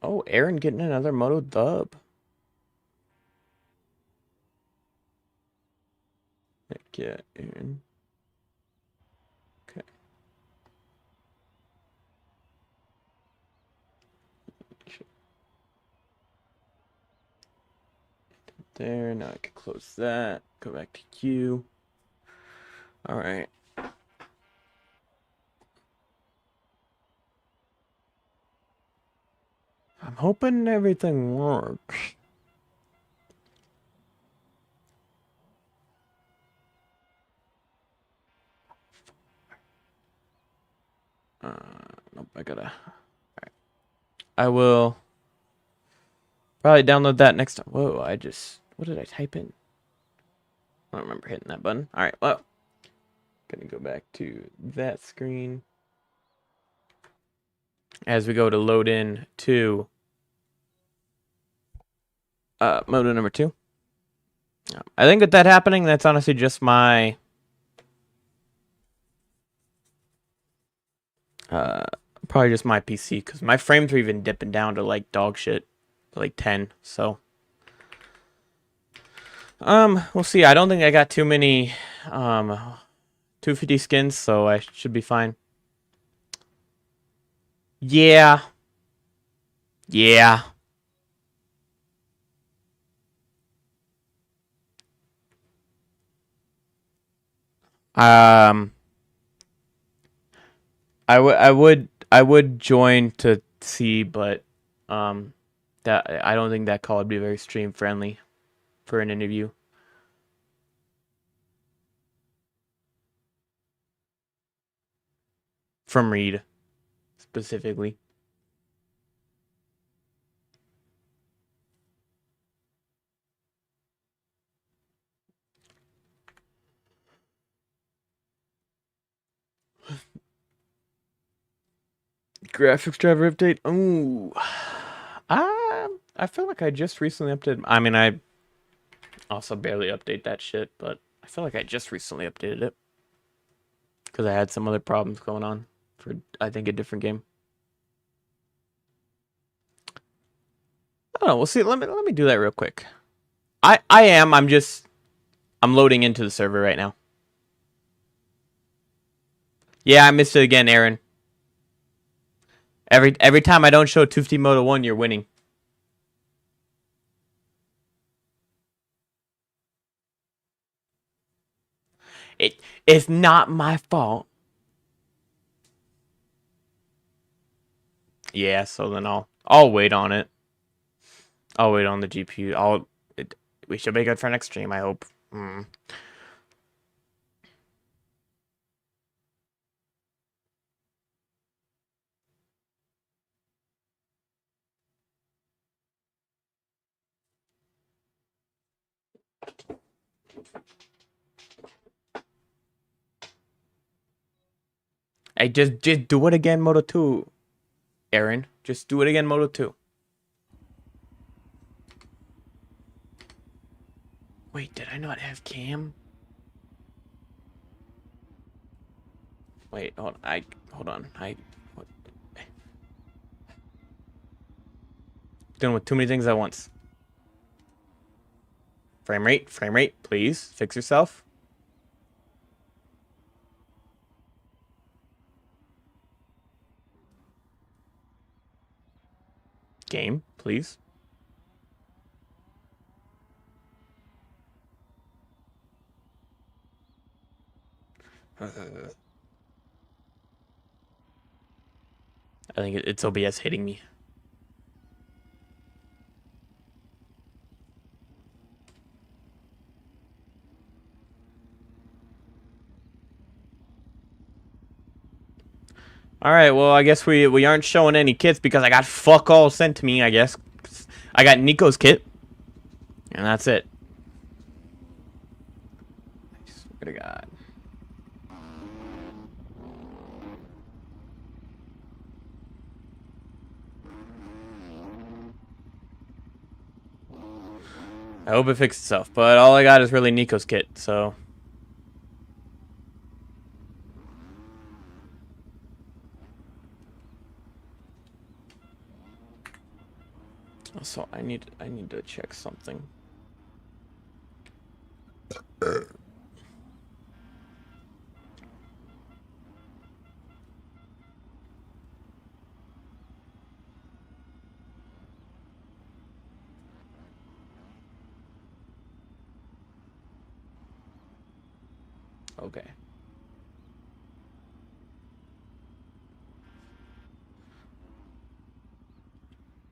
Oh, Aaron getting another moto dub. Heck yeah, Aaron. Okay. There, now I can close that. Go back to queue. All right. I'm hoping everything works. Nope, I gotta. Alright. I will probably download that next time. Whoa, what did I type in? I don't remember hitting that button. Alright, well. Gonna go back to that screen. As we go to load in to moto number 2. I think with that happening, that's honestly just my probably just my PC, because my frames are even dipping down to like dog shit, like 10. So we'll see. I don't think I got too many 250 skins, so I should be fine. Yeah. Yeah. Um I would join to see, but that I don't think that call would be very stream friendly for an interview. From Reed specifically. Graphics driver update. Ooh. I feel like I just recently updated. I mean, I also barely update that shit, but I feel like I just recently updated it because I had some other problems going on for, I think, a different game. I don't know. We'll see. Let me do that real quick. I'm loading into the server right now. Yeah, I missed it again, Aaron. Every time I don't show 250 Moto 1, you're winning. It's not my fault. Yeah, so then I'll wait on it. I'll wait on the GPU. We should be good for next stream, I hope. I just do it again, Moto 2. Aaron, just do it again, Moto 2. Wait, did I not have cam? Wait, hold on. What? Dealing with too many things at once. Frame rate, please fix yourself. Game, please. I think it's OBS hitting me. All right, well, I guess we aren't showing any kits because I got fuck all sent to me, I guess. I got Nico's kit, and that's it. I swear to God. I hope it fixes itself, but all I got is really Nico's kit, so... So I need to check something. Okay.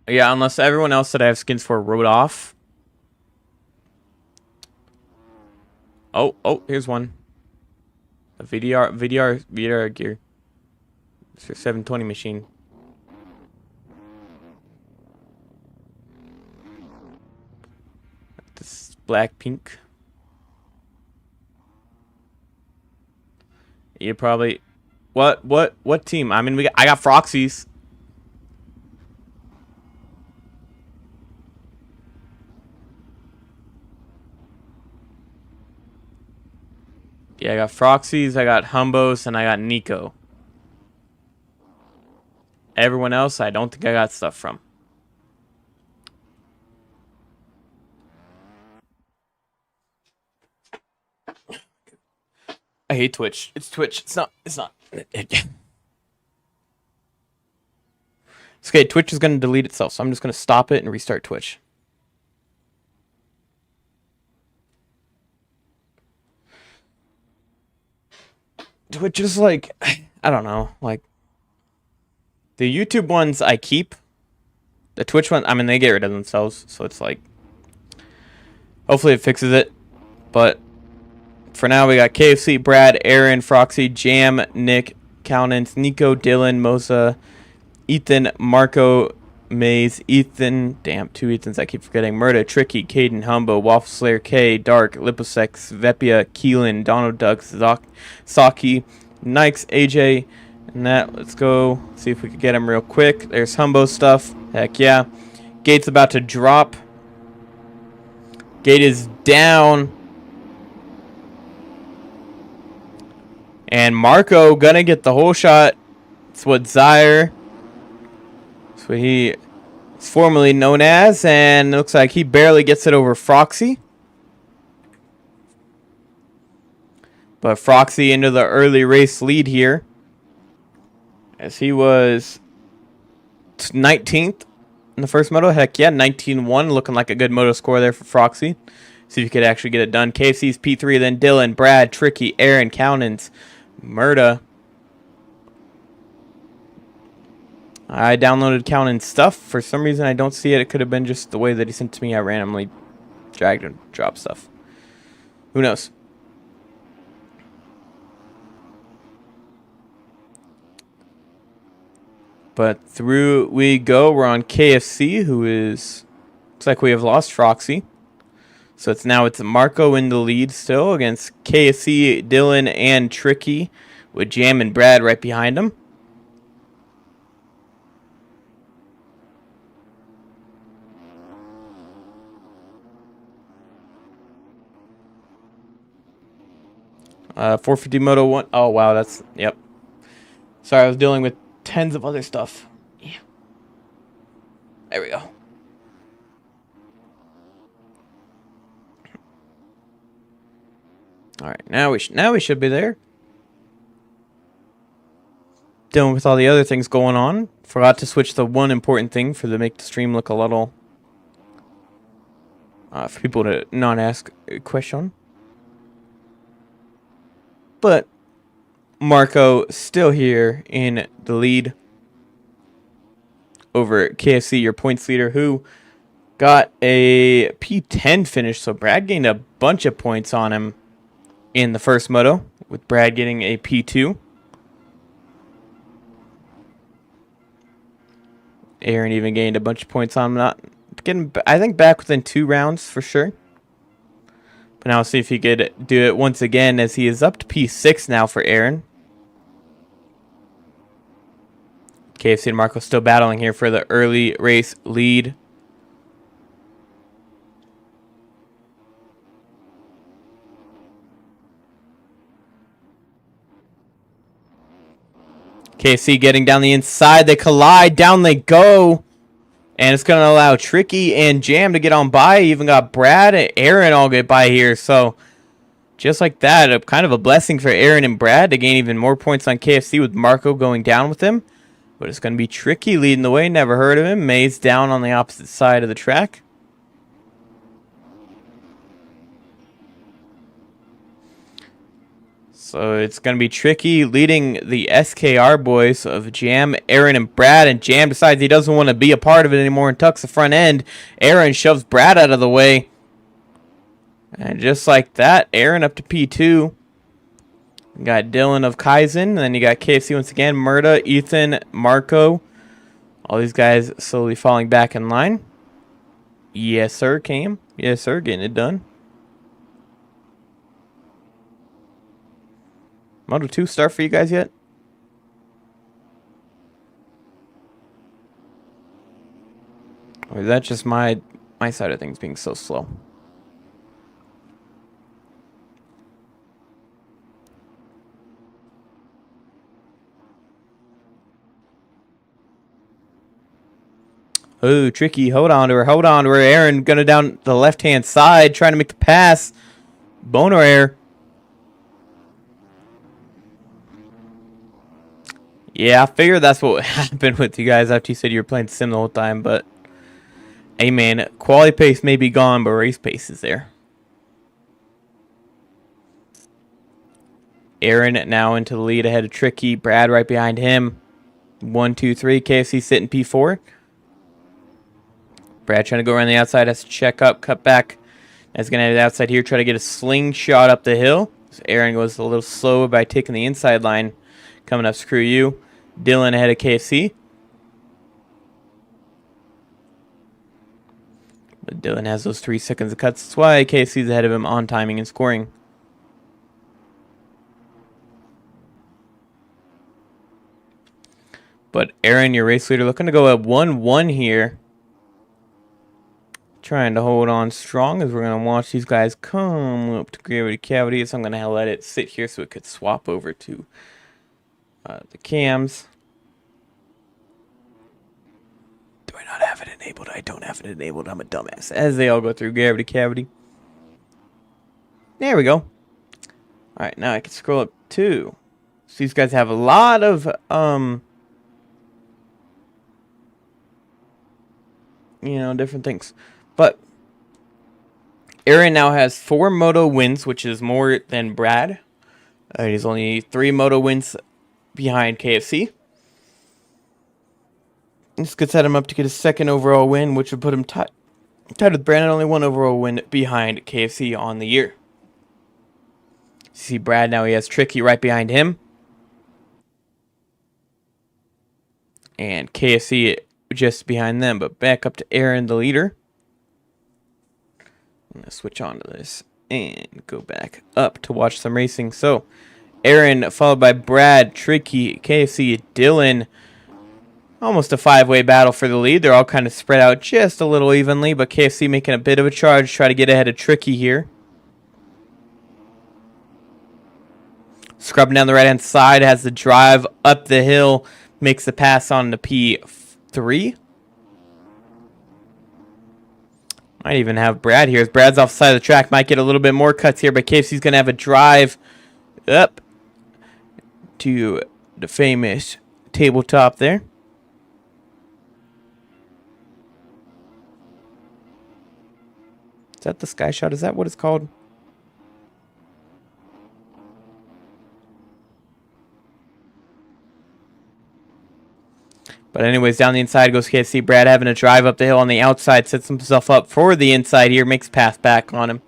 Yeah, unless everyone else that I have skins for wrote off. Oh, here's one. A VDR gear. It's your 720 machine. This is black pink. You probably what team? I mean, I got Froxy's. Yeah, I got Froxy's, I got Humbos, and I got Nico. Everyone else, I don't think I got stuff from. I hate Twitch. It's Twitch. It's not. It's okay, Twitch is going to delete itself, so I'm just going to stop it and restart Twitch. Twitch is like, I don't know, like, the YouTube ones I keep. The Twitch ones, I mean, they get rid of themselves, so it's like, hopefully it fixes it. But for now, we got KFC, Brad, Aaron, Froxy, Jam, Nick, Countenance, Nico, Dylan, Mosa, Ethan, Marco, Maze, Ethan, damn, 2 Ethans I keep forgetting, Murda, Tricky, Caden, Humbo, Waffle Slayer, K, Dark, Liposex, Vepia, Keelan, Donald Duck, Saki, Nikes, AJ, and that. Let's go see if we can get him real quick. There's Humbo stuff. Heck yeah. Gate's about to drop. Gate is down. And Marco gonna get the whole shot. It's what Zaire. That's what he is formerly known as. And it looks like he barely gets it over Froxy. But Froxy into the early race lead here. As he was 19th in the first moto. Heck yeah, 19-1. Looking like a good moto score there for Froxy. See if you could actually get it done. KFC's P3, then Dylan, Brad, Tricky, Aaron, Countenance, Murda. I downloaded Countenance stuff. For some reason, I don't see it. It could have been just the way that he sent it to me. I randomly dragged and dropped stuff. Who knows? But through we go. We're on KFC, who is... Looks like we have lost Froxy. So it's Marco in the lead still against KFC, Dylan, and Tricky. with Jam and Brad right behind him. Uh, 450 Moto 1. Oh, wow, that's... Yep. Sorry, I was dealing with tons of other stuff. Yeah. There we go. All right, now we should be there. Dealing with all the other things going on. Forgot to switch the one important thing for to make the stream look a little... for people to not ask a question. But Marco still here in the lead over KFC, your points leader, who got a P10 finish. So Brad gained a bunch of points on him in the first moto, with Brad getting a P2. Aaron even gained a bunch of points on him. Not getting, I think, back within 2 rounds for sure. But now we'll see if he could do it once again, as he is up to P6 now for Aaron. KFC and Marco still battling here for the early race lead. KFC getting down the inside. They collide. Down they go. And it's going to allow Tricky and Jam to get on by. Even got Brad and Aaron all get by here. So, just like that, kind of a blessing for Aaron and Brad to gain even more points on KFC with Marco going down with him. But it's going to be Tricky leading the way. Never heard of him. Maze down on the opposite side of the track. So it's going to be Tricky leading the SKR boys of Jam, Aaron, and Brad. And Jam decides he doesn't want to be a part of it anymore and tucks the front end. Aaron shoves Brad out of the way. And just like that, Aaron up to P2. You got Dylan of Kaizen. And then you got KFC once again. Murda, Ethan, Marco. All these guys slowly falling back in line. Yes, sir, Cam. Yes, sir, getting it done. Moto 2 start for you guys yet? Or is that just my side of things being so slow? Oh, Tricky. Hold on to her. Hold on to her. Aaron going down the left-hand side, trying to make the pass. Boner air. Yeah, I figured that's what happened with you guys after you said you were playing sim the whole time, but hey man, quality pace may be gone, but race pace is there. Aaron now into the lead ahead of Tricky. Brad right behind him. 1, 2, 3. KFC sitting P4. Brad trying to go around the outside, has to check up, cut back. That's going to head outside here, try to get a slingshot up the hill. So Aaron goes a little slow by taking the inside line. Coming up, screw you. Dylan ahead of KFC. But Dylan has those 3 seconds of cuts. That's why KFC's ahead of him on timing and scoring. But Aaron, your race leader, looking to go at 1-1 here. Trying to hold on strong as we're going to watch these guys come up to gravity cavity. So I'm going to let it sit here so it could swap over to the cams. Do I not have it enabled? I don't have it enabled. I'm a dumbass. As they all go through gravity cavity. There we go. Alright, now I can scroll up too. So these guys have a lot of you know, different things. But Aaron now has 4 moto wins, which is more than Brad. He's only 3 moto wins behind KFC. This could set him up to get a 2nd overall win, which would put him tied with Brad, only 1 overall win behind KFC on the year. See Brad now, he has Tricky right behind him. And KFC just behind them, but back up to Aaron, the leader. I'm going to switch on to this and go back up to watch some racing. So, Aaron, followed by Brad, Tricky, KFC, Dylan. Almost a five-way battle for the lead. They're all kind of spread out just a little evenly, but KFC making a bit of a charge, try to get ahead of Tricky here. Scrubbing down the right-hand side, has the drive up the hill, makes the pass on to P3. Might even have Brad here. As Brad's off the side of the track, might get a little bit more cuts here, but KFC's going to have a drive up to the famous tabletop there. Is that the sky shot? Is that what it's called? But anyways, down the inside goes KFC. Brad having a drive up the hill on the outside. Sets himself up for the inside here. Makes path back on him.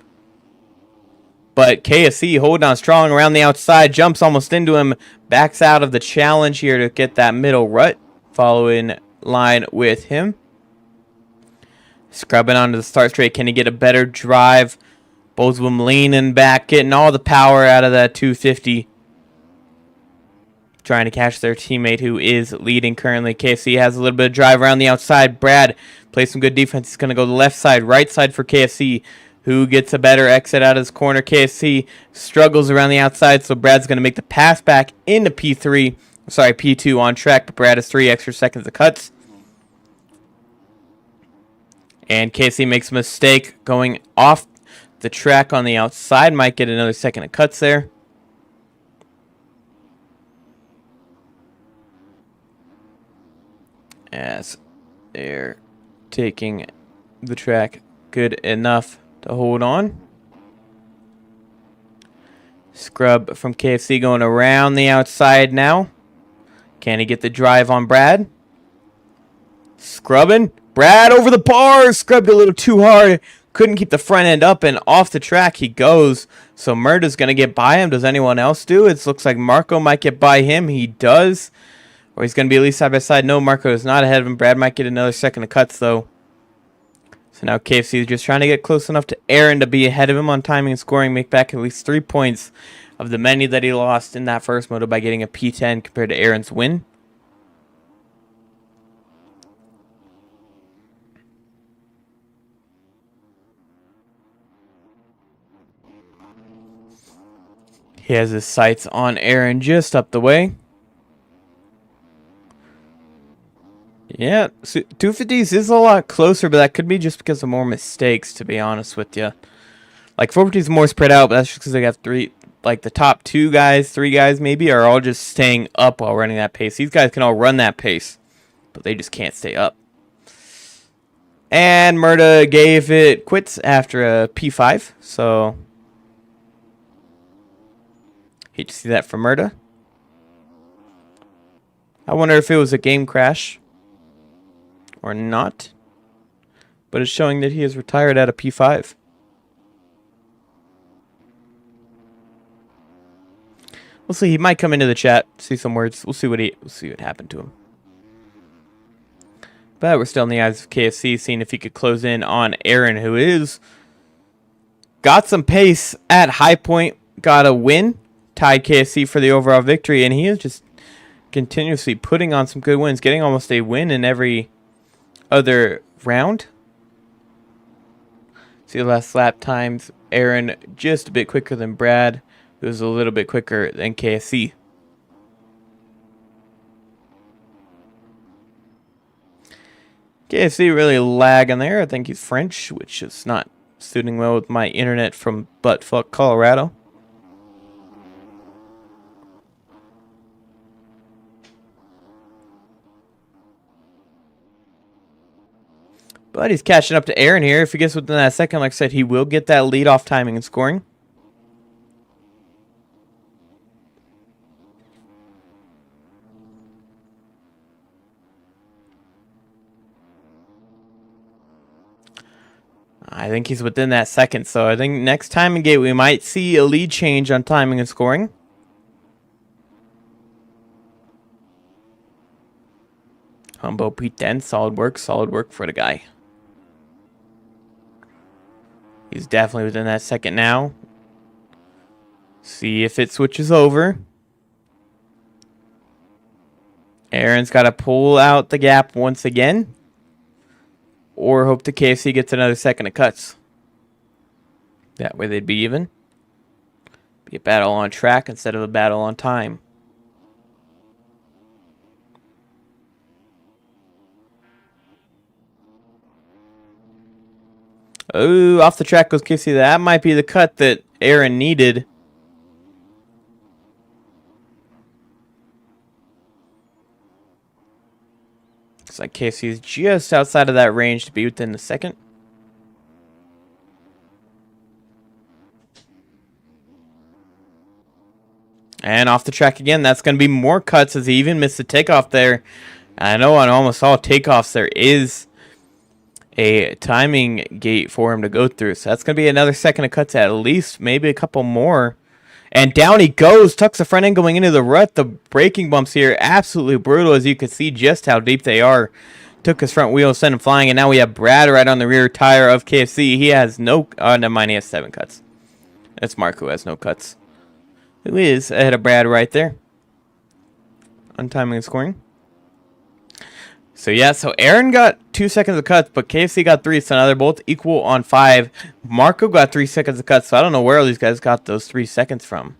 But KFC holding on strong around the outside. Jumps almost into him. Backs out of the challenge here to get that middle rut. Following line with him. Scrubbing onto the start straight. Can he get a better drive? Both of them leaning back. Getting all the power out of that 250. Trying to catch their teammate who is leading currently. KFC has a little bit of drive around the outside. Brad plays some good defense. He's going to go the left side, right side for KFC, who gets a better exit out of his corner. KFC struggles around the outside, so Brad's going to make the pass back into P3. Sorry, P2 on track, but Brad has 3 extra seconds of cuts. And KFC makes a mistake going off the track on the outside. Might get another second of cuts there. As they're taking the track good enough to hold on. Scrub from KFC going around the outside now. Can he get the drive on Brad? Scrubbing. Brad over the bar. Scrubbed a little too hard. Couldn't keep the front end up, and off the track he goes. So Murda's going to get by him. Does anyone else do? It looks like Marco might get by him. He does. Or he's going to be at least side by side. No, Marco is not ahead of him. Brad might get another second of cuts, though. So now KFC is just trying to get close enough to Aaron to be ahead of him on timing and scoring. Make back at least 3 points of the many that he lost in that first moto by getting a P10 compared to Aaron's win. He has his sights on Aaron just up the way. Yeah, so 250s is a lot closer, but that could be just because of more mistakes, to be honest with you. Like, 450s is more spread out, but that's just because they got the top 2 guys, 3 guys maybe, are all just staying up while running that pace. These guys can all run that pace, but they just can't stay up. And Murda gave it quits after a P5, so hate to see that from Murda. I wonder if it was a game crash or not, but it's showing that he is retired at a P5. We'll see. He might come into the chat, see some words. We'll see what happened to him. But we're still in the eyes of KFC, seeing if he could close in on Aaron, who is got some pace at high point, got a win, tied KFC for the overall victory, and he is just continuously putting on some good wins, getting almost a win in every other round. See the last lap times. Aaron just a bit quicker than Brad, who was a little bit quicker than KFC. KFC really lagging there. I think he's French, which is not suiting well with my internet from buttfuck Colorado. But he's catching up to Aaron here. If he gets within that second, like I said, he will get that lead off timing and scoring. I think he's within that second, so I think next timing gate we might see a lead change on timing and scoring. Humbo P10, solid work for the guy. He's definitely within that second now. See if it switches over. Aaron's got to pull out the gap once again. Or hope the KFC gets another second of cuts. That way they'd be even. Be a battle on track instead of a battle on time. Oh, off the track goes KFC. That might be the cut that Aaron needed. Looks like KFC is just outside of that range to be within the second. And off the track again. That's going to be more cuts as he even missed the takeoff there. I know on almost all takeoffs there is a timing gate for him to go through. So that's going to be another second of cuts at least, maybe a couple more. And down he goes, tucks the front end going into the rut. The braking bumps here, absolutely brutal, as you can see just how deep they are. Took his front wheel, sent him flying, and now we have Brad right on the rear tire of KFC. He has no, never mind, he has 7 cuts. That's Mark who has no cuts. Who is ahead of Brad right there. On timing and scoring. So yeah, so Aaron got 2 seconds of cuts, but KFC got 3, so now they're both equal on 5. Marco got 3 seconds of cuts, so I don't know where all these guys got those 3 seconds from.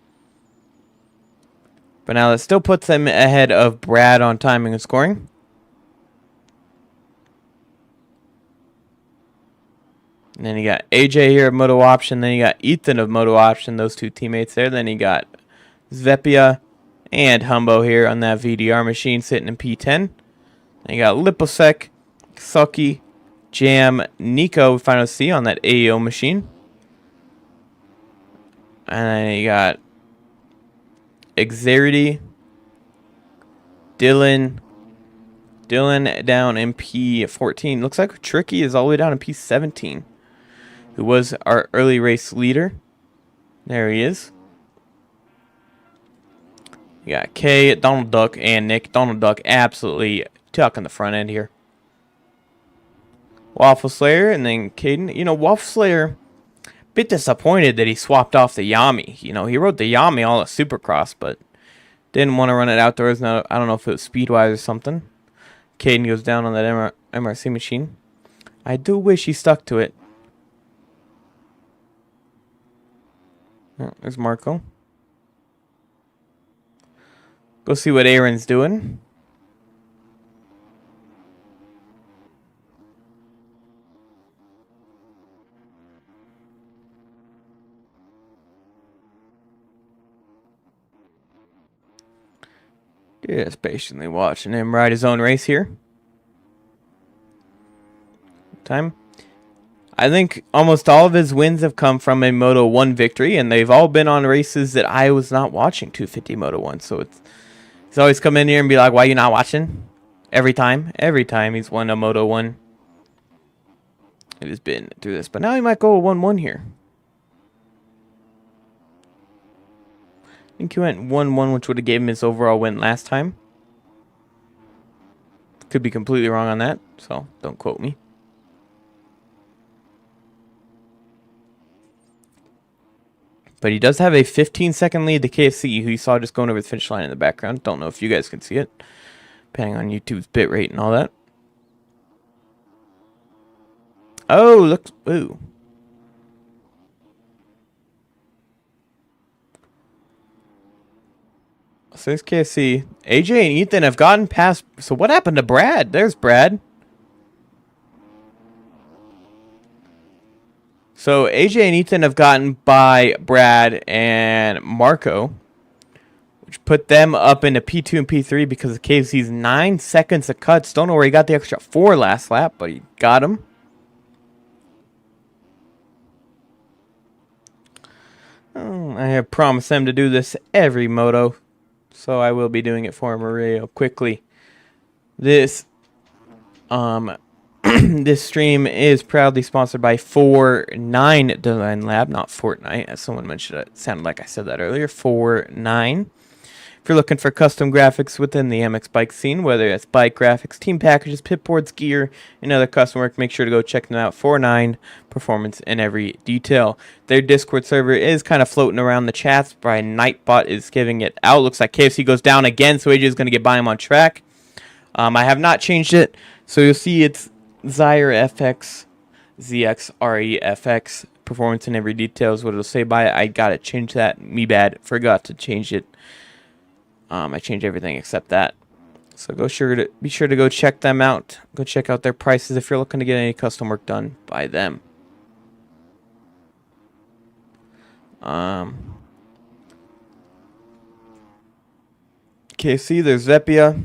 But now that still puts them ahead of Brad on timing and scoring. And then you got AJ here of Moto Option, then you got Ethan of Moto Option, those 2 teammates there. Then you got Zvepia and Humbo here on that VDR machine sitting in P10. And you got Liposek, Sucky, Jam, Nico, we finally see on that AEO machine. And then you got Exarity, Dylan down in P14. Looks like Tricky is all the way down in P17, who was our early race leader. There he is. You got Kay, Donald Duck, and Nick. Donald Duck absolutely tucking the front end here. Waffle Slayer, and then Caden. You know, Waffle Slayer, bit disappointed that he swapped off the Yami. You know, he rode the Yami all at Supercross, but didn't want to run it outdoors. Now, I don't know if it was speed-wise or something. Caden goes down on that MRC machine. I do wish he stuck to it. Oh, there's Marco. Go see what Aaron's doing. Just patiently watching him ride his own race here. Time. I think almost all of his wins have come from a Moto 1 victory, and they've all been on races that I was not watching 250 Moto 1. So he's always come in here and be like, why are you not watching? Every time he's won a Moto 1. It has been through this. But now he might go 1-1 here. I think he went 1-1, which would have gave him his overall win last time. Could be completely wrong on that, so don't quote me. But he does have a 15-second lead to KFC, who you saw just going over the finish line in the background. Don't know if you guys can see it, depending on YouTube's bitrate and all that. Oh, look. Ooh. So there's KFC. AJ and Ethan have gotten past. So what happened to Brad? There's Brad. So AJ and Ethan have gotten by Brad and Marco, which put them up into P2 and P3 because of KFC's 9 seconds of cuts. Don't know where he got the extra 4 last lap, but he got them. Oh, I have promised them to do this every moto, so I will be doing it for him real quickly. This this stream is proudly sponsored by 49 Design Lab, not Fortnite, as someone mentioned. It sounded like I said that earlier. 49. If you're looking for custom graphics within the MX bike scene, whether it's bike graphics, team packages, pit boards, gear, and other custom work, make sure to go check them out. 4-9 performance in every detail. Their Discord server is kind of floating around the chats. Brian Nightbot is giving it out. Looks like KFC goes down again, so AJ is going to get by him on track. I have not changed it, so you'll see it's Zyre FX, ZXREFX, performance in every detail is what it'll say by it. I got to change that. Me bad. Forgot to change it. I changed everything except that. So be sure to go check them out. Go check out their prices if you're looking to get any custom work done by them. KC, there's Zepia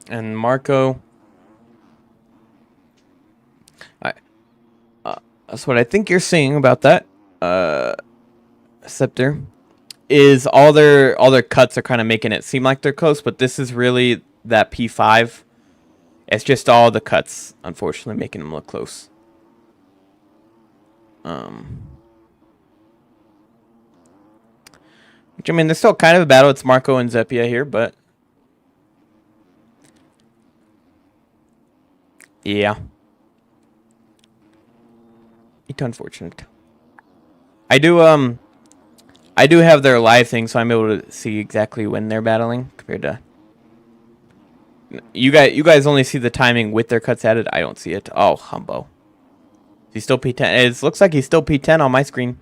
and Marco. That's what I think you're seeing about that. Scepter. Is all their cuts are kind of making it seem like they're close, but this is really that P5. It's just all the cuts, unfortunately, making them look close. Which, I mean, there's still kind of a battle. It's Marco and Zepia here, but yeah, it's unfortunate. I do have their live thing, so I'm able to see exactly when they're battling compared to you guys. You guys only see the timing with their cuts added. I don't see it. Oh, Humbo. He's still P10. It looks like he's still P10 on my screen.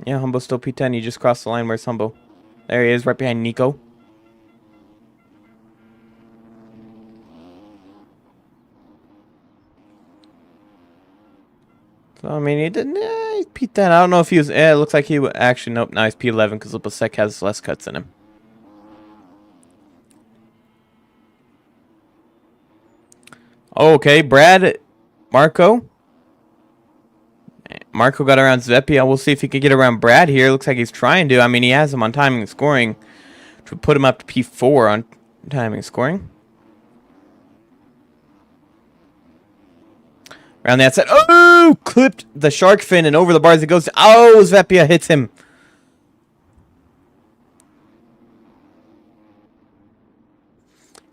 Yeah, Humbo's still P10. He just crossed the line. Where's Humbo? There he is, right behind Nico. So, I mean, he didn't. He's P10. I don't know if he was. It looks like he would. Actually, nope. Now he's P11 because Lipasek has less cuts in him. Okay, Brad. Marco. Marco got around Zepia. We'll see if he can get around Brad here. Looks like he's trying to. I mean, he has him on timing and scoring, which would put him up to P4 on timing and scoring. Around the outside. Oh! Clipped the shark fin and over the bars it goes. Oh! Zepia hits him.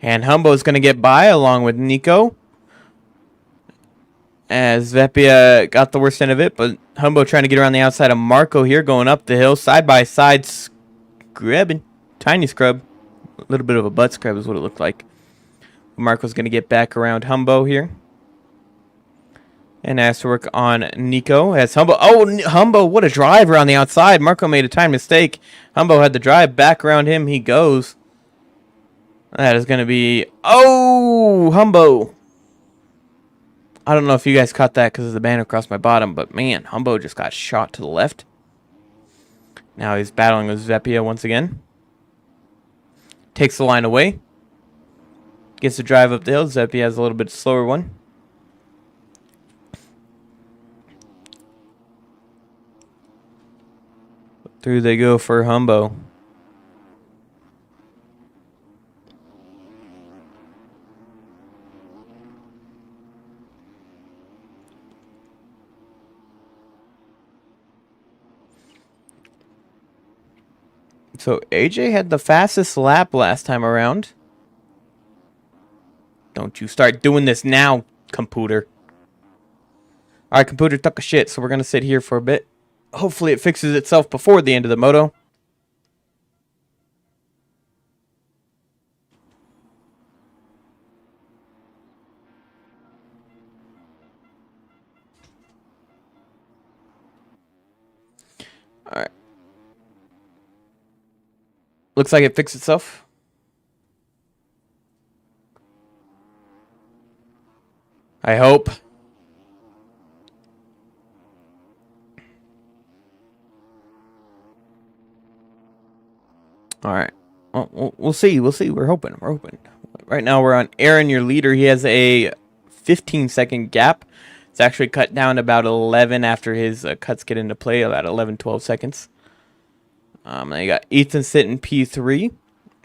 And Humbo's going to get by along with Nico. As Zepia got the worst end of it. But Humbo trying to get around the outside of Marco here. Going up the hill. Side by side. Scrubbing. Tiny scrub. A little bit of a butt scrub is what it looked like. Marco's going to get back around Humbo here. And has to work on Nico as Humbo. Oh, Humbo, what a driver on the outside. Marco made a time mistake. Humbo had the drive. Back around him he goes. That is going to be... Oh, Humbo. I don't know if you guys caught that because of the band across my bottom, but man, Humbo just got shot to the left. Now he's battling with Zepia once again. Takes the line away. Gets the drive up the hill. Zepia has a little bit slower one. Through they go for Humbo. So AJ had the fastest lap last time around. Don't you start doing this now, computer. Alright, computer took a shit, so we're going to sit here for a bit. Hopefully it fixes itself before the end of the moto. Alright. Looks like it fixed itself. I hope. All right. Well, we'll see. We'll see. We're hoping. We're hoping. Right now we're on Aaron, your leader. He has a 15-second gap. It's actually cut down to about 11 after his cuts get into play, about 11, 12 seconds. And you got Ethan sitting P3.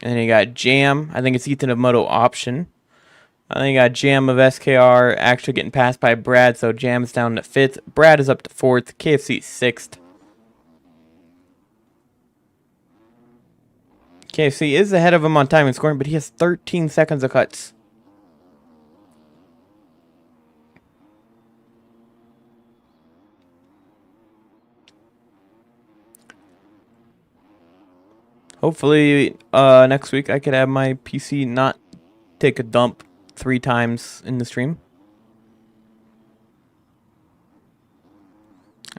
And then you got Jam. I think it's Ethan of Moto Option. I think you got Jam of SKR actually getting passed by Brad. So Jam's down to 5th. Brad is up to 4th. KFC 6th. KFC is ahead of him on time and scoring, but he has 13 seconds of cuts. Hopefully, next week I could have my PC not take a dump 3 times in the stream.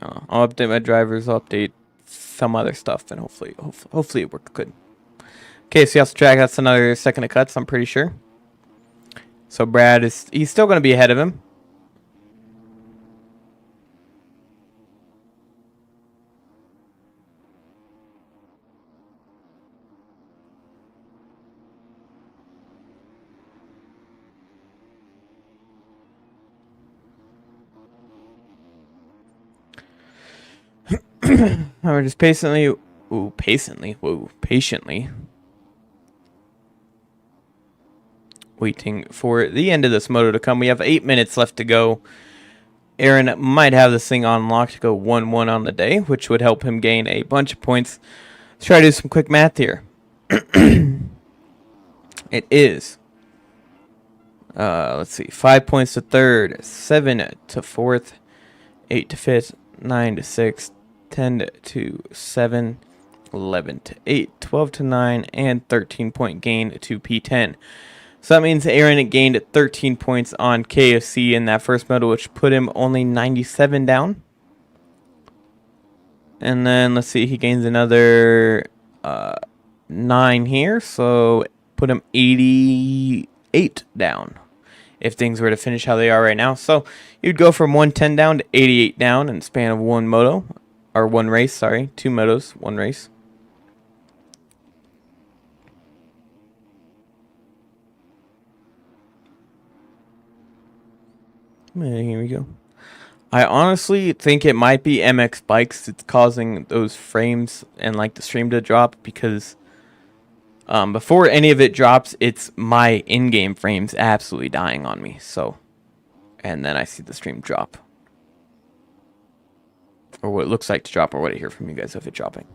I'll update my drivers, I'll update some other stuff, and hopefully it works good. Okay, so also track, that's another second of cuts, I'm pretty sure. So Brad he's still going to be ahead of him. We're just patiently waiting for the end of this moto to come. We have 8 minutes left to go. Aaron might have this thing on lock to go 1-1 on the day, which would help him gain a bunch of points. Let's try to do some quick math here. It is, let's see, 5 points to third, 7 to fourth, 8 to fifth, 9 to sixth, 10 to 7, 11 to 8, 12 to 9, and 13-point gain to P10. So that means Aaron gained 13 points on KFC in that first moto, which put him only 97 down. And then, let's see, he gains another 9 here, so put him 88 down if things were to finish how they are right now. So you'd go from 110 down to 88 down in the span of one moto. Or one race, sorry. 2 motos, 1 race. Here we go. I honestly think it might be MX Bikes that's causing those frames and like the stream to drop, because before any of it drops, it's my in-game frames absolutely dying on me. So, and then I see the stream drop. Or what it looks like to drop, or what I hear from you guys of it dropping.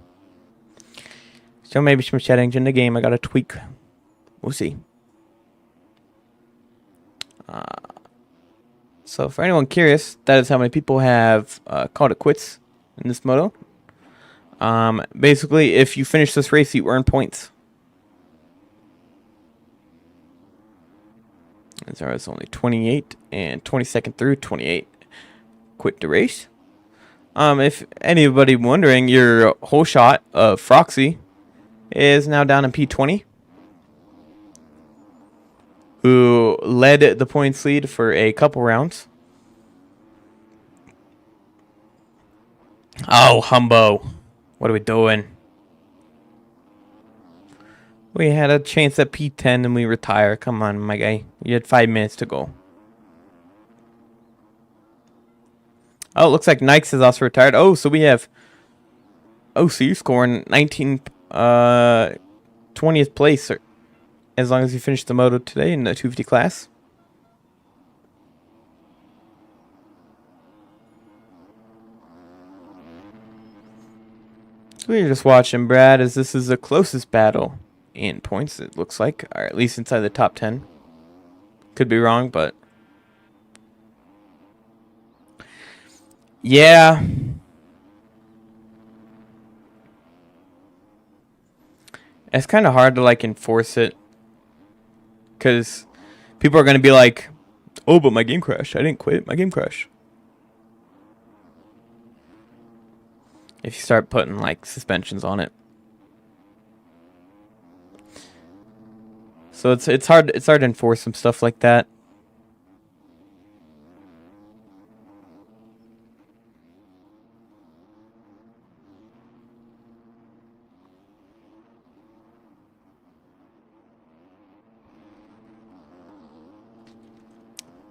So maybe some settings in the game I gotta tweak. We'll see. So for anyone curious, that is how many people have called it quits in this moto. Basically, if you finish this race, you earn points. As far as only 28 and 22nd through 28. Quit the race. If anybody wondering, your whole shot of Froxy is now down in P20, who led the points lead for a couple rounds. Oh, Humbo. What are we doing? We had a chance at P10 and we retire. Come on, my guy. You had 5 minutes to go. Oh, it looks like Nikes is also retired. Oh, so we have... Oh, so you're scoring 20th place, as long as you finish the moto today in the 250 class. So we're just watching Brad, as this is the closest battle in points, it looks like. Or at least inside the top 10. Could be wrong, but... Yeah. It's kind of hard to like enforce it, because people are going to be like, oh, but my game crashed. I didn't quit. My game crashed. If you start putting like suspensions on it. So it's hard to enforce some stuff like that.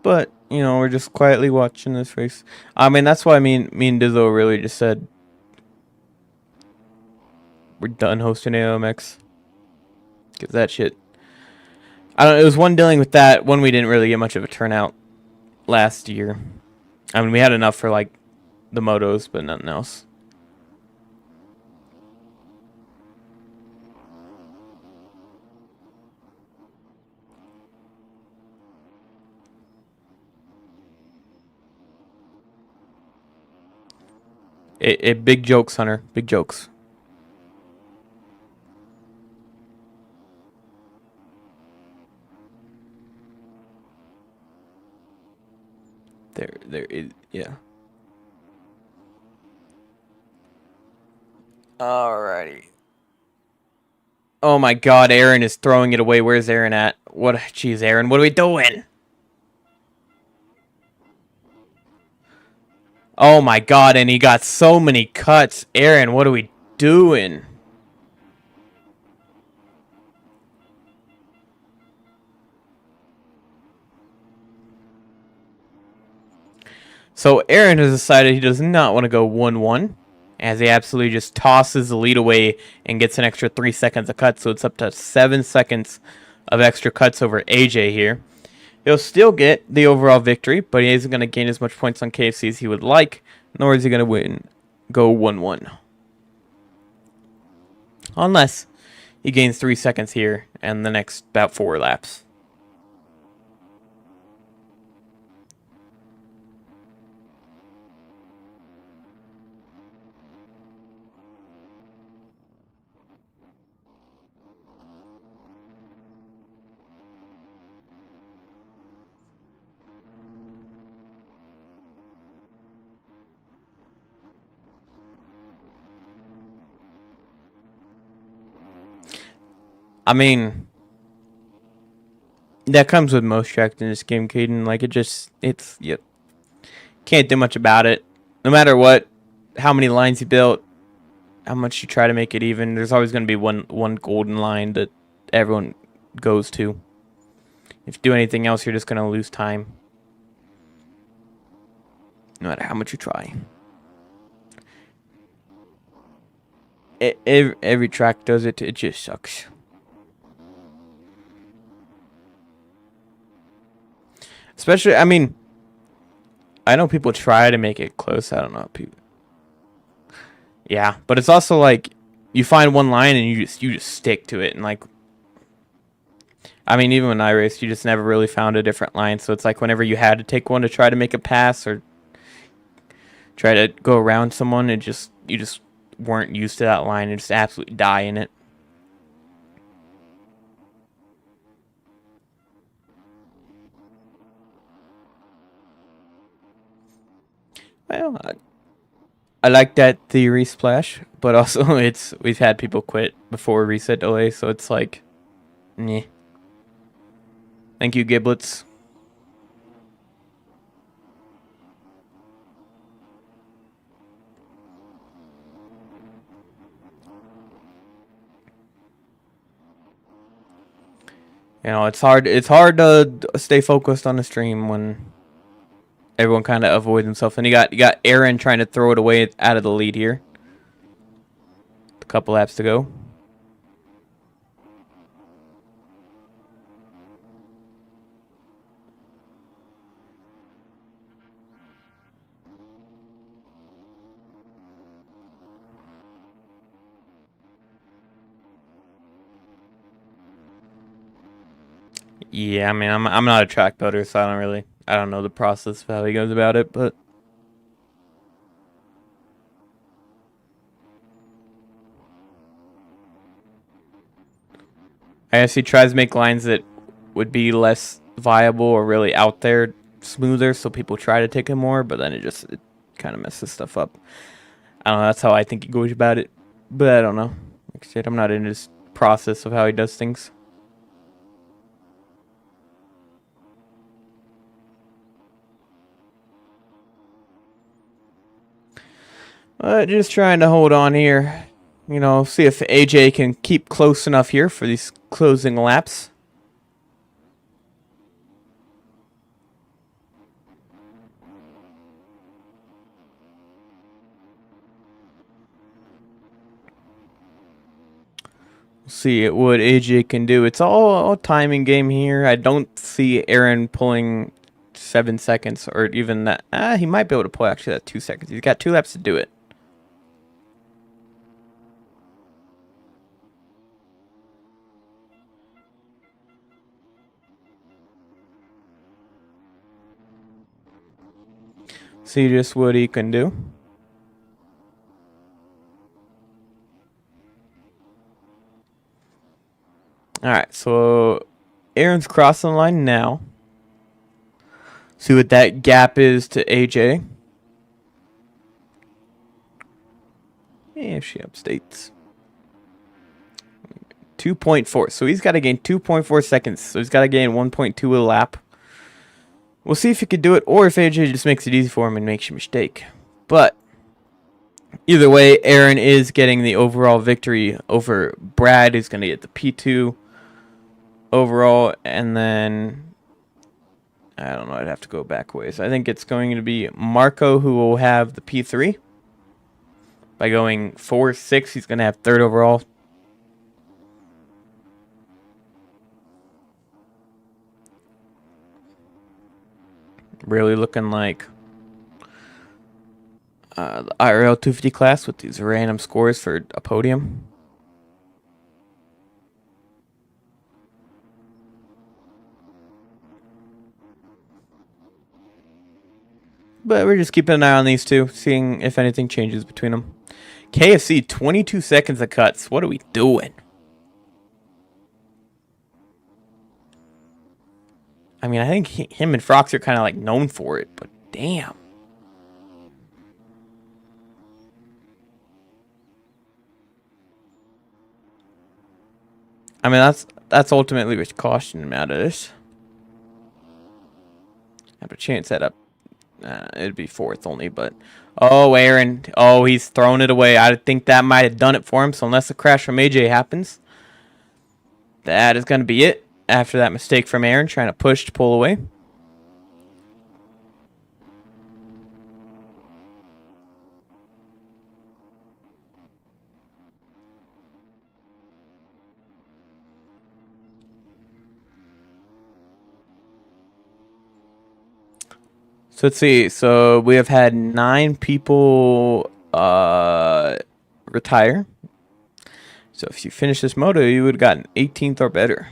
But, you know, we're just quietly watching this race. I mean, that's why me and Dizzo really just said we're done hosting AOMX. Because that shit... I don't know, it was one dealing with that. One, we didn't really get much of a turnout last year. I mean, we had enough for, like, the motos, but nothing else. Big jokes, Hunter. Big jokes. There is, yeah. Alrighty. Oh my God, Aaron is throwing it away. Where's Aaron at? What? Jeez, Aaron, what are we doing? Oh my God, and he got so many cuts. Aaron, what are we doing? So Aaron has decided he does not want to go 1-1, as he absolutely just tosses the lead away and gets an extra 3 seconds of cut. So it's up to 7 seconds of extra cuts over AJ here. He'll still get the overall victory, but he isn't going to gain as much points on KFC as he would like, nor is he going to go 1-1. Unless he gains 3 seconds here and the next about 4 laps. I mean, that comes with most tracks in this game, Caden. Like, you can't do much about it. No matter what, how many lines you built, how much you try to make it even, there's always going to be one golden line that everyone goes to. If you do anything else, you're just going to lose time. No matter how much you try. Every track does it. It just sucks. Especially, I mean, I know people try to make it close. I don't know. People. Yeah, but it's also like you find one line and you just stick to it, and like, I mean, even when I raced, you just never really found a different line. So it's like whenever you had to take one to try to make a pass or try to go around someone, you just weren't used to that line and just absolutely die in it. Well, I like that theory, Splash, but also we've had people quit before reset delay, so it's like, meh. Thank you, Giblets. You know, it's hard to stay focused on the stream when everyone kind of avoids himself. And you got Aaron trying to throw it away out of the lead here. A couple laps to go. Yeah, I mean, I'm not a track builder, so I don't know the process of how he goes about it, but I guess he tries to make lines that would be less viable or really out there smoother, so people try to take him more, but then it kind of messes stuff up. I don't know. That's how I think he goes about it, but I don't know. Like I said, I'm not in his process of how he does things. Just trying to hold on here. You know, see if AJ can keep close enough here for these closing laps. See what AJ can do. It's all a timing game here. I don't see Aaron pulling 7 seconds or even that. He might be able to pull actually that 2 seconds. He's got 2 laps to do it. See just what he can do. All right, so Aaron's crossing the line now. See what that gap is to AJ. If she upstates. 2.4. So he's got to gain 2.4 seconds. So he's got to gain 1.2 a lap. We'll see if he could do it, or if AJ just makes it easy for him and makes a mistake. But either way, Aaron is getting the overall victory over Brad, who's going to get the P2 overall. And then, I don't know, I'd have to go back ways. I think it's going to be Marco who will have the P3. By going 4-6, he's going to have third overall. Really looking like the ARL 250 class with these random scores for a podium. But we're just keeping an eye on these two, seeing if anything changes between them. KFC, 22 seconds of cuts. What are we doing? I mean, I think him and Frox are kind of like known for it, but damn. I mean, that's ultimately what cautioned him out of this. Have a chance at it'd be fourth only, but oh, Aaron, oh, he's thrown it away. I think that might have done it for him. So unless a crash from AJ happens, that is going to be it. After that mistake from Aaron, trying to push to pull away. So let's see. So we have had 9 people retire. So if you finish this moto, you would have gotten 18th or better.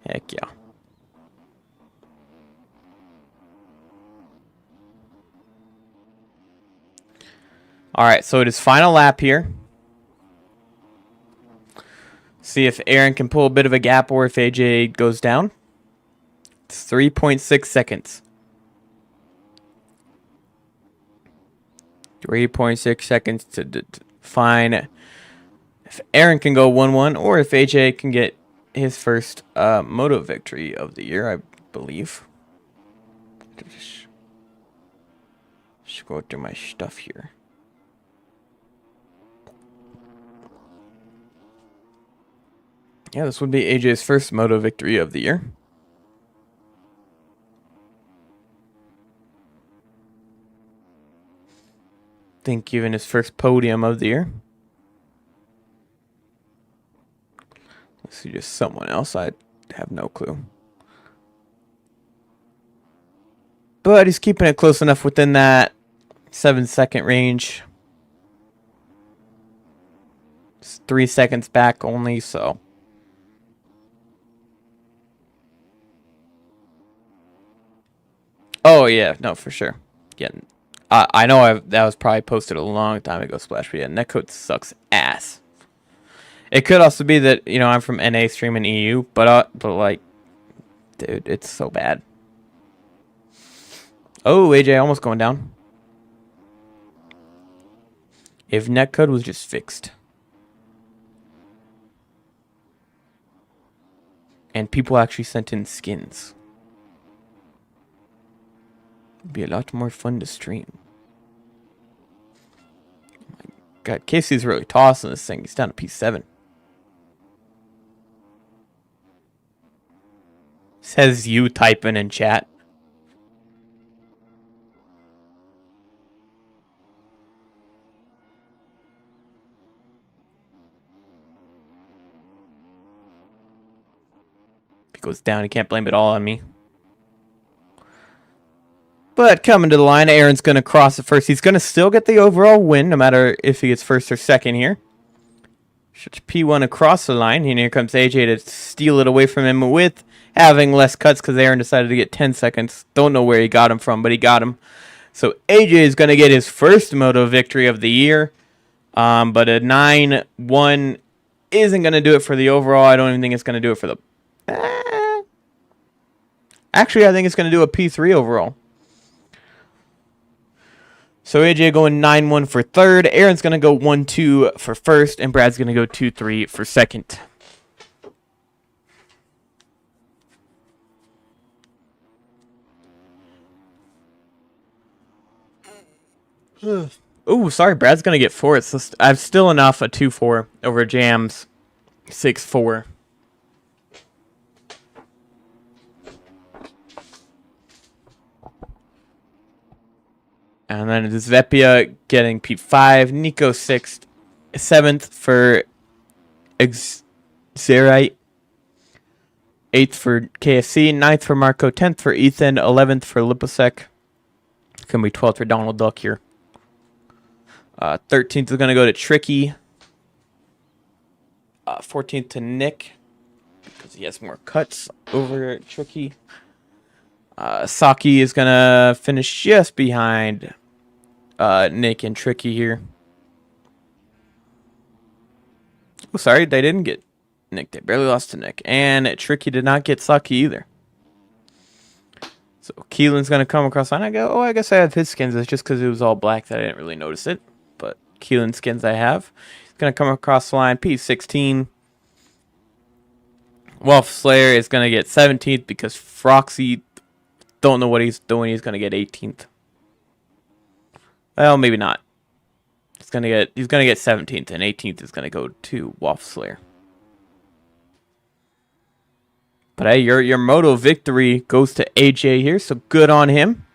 Heck yeah. Alright, so it is final lap here. See if Aaron can pull a bit of a gap or if AJ goes down. It's 3.6 seconds. 3.6 seconds to find if Aaron can go 1-1 or if AJ can get his first moto victory of the year, I believe. Just go through my stuff here. Yeah, this would be AJ's first moto victory of the year. I think even his first podium of the year. Let's see, just someone else. I have no clue. But he's keeping it close enough within that 7-second range. It's 3 seconds back only, so. Oh, yeah, no, for sure. Yeah, I know that was probably posted a long time ago, Splash, but yeah, netcode sucks ass. It could also be that, you know, I'm from NA streaming EU, but like, dude, it's so bad. Oh, AJ almost going down. If netcode was just fixed. And people actually sent in skins. It'd be a lot more fun to stream. Oh my God, Casey's really tossing this thing. He's down to P7. Says you typing in chat. If he goes down, he can't blame it all on me. But coming to the line, Aaron's going to cross it first. He's going to still get the overall win, no matter if he gets first or second here. Should P1 across the line. And here comes AJ to steal it away from him with having less cuts because Aaron decided to get 10 seconds. Don't know where he got him from, but he got him. So AJ is going to get his first moto victory of the year. But a 9-1 isn't going to do it for the overall. I don't even think it's going to do it for the... Actually, I think it's going to do a P3 overall. So AJ going 9-1 for third. Aaron's going to go 1-2 for first. And Brad's going to go 2-3 for second. Ooh, sorry. Brad's going to get fourth. So I've still enough a 2-4 over Jam's 6-4. And then Zvepia getting P5. Nico 6th. 7th for Xerite. 8th for KFC. 9th for Marco. 10th for Ethan. 11th for Liposec. Going to be 12th for Donald Duck here. 13th is going to go to Tricky. 14th to Nick. Because he has more cuts over Tricky. Saki is going to finish just behind Nick and Tricky here. Oh, sorry, they didn't get Nick. They barely lost to Nick. And Tricky did not get Saki either. So Keelan's going to come across line. I go, oh, I guess I have his skins. It's just because it was all black that I didn't really notice it. But Keelan skins I have. He's going to come across the line. P16. Wolf Slayer is going to get 17th because Froxy don't know what he's doing. He's going to get 18th. Well, maybe not. He's going to get 17th, and 18th is going to go to Wolf Slayer. But hey, your moto victory goes to AJ here, so good on him.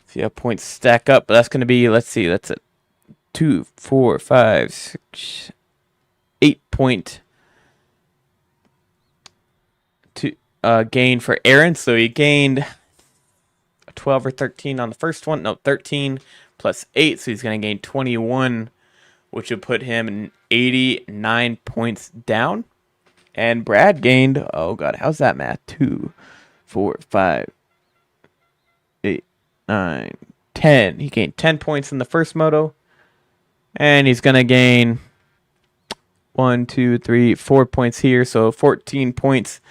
See how points stack up, but that's going to be, let's see, that's a 2, 4, 5, 6, 8 point gain for Aaron. So he gained 12 or 13 on the first one. No, 13 plus 8, so he's going to gain 21, which would put him 89 points down. And Brad gained, oh god, how's that math? 2, 4, 5, 8, 9, 10. He gained 10 points in the first moto. And he's going to gain 1, 2, 3, 4 points here. So 14 points.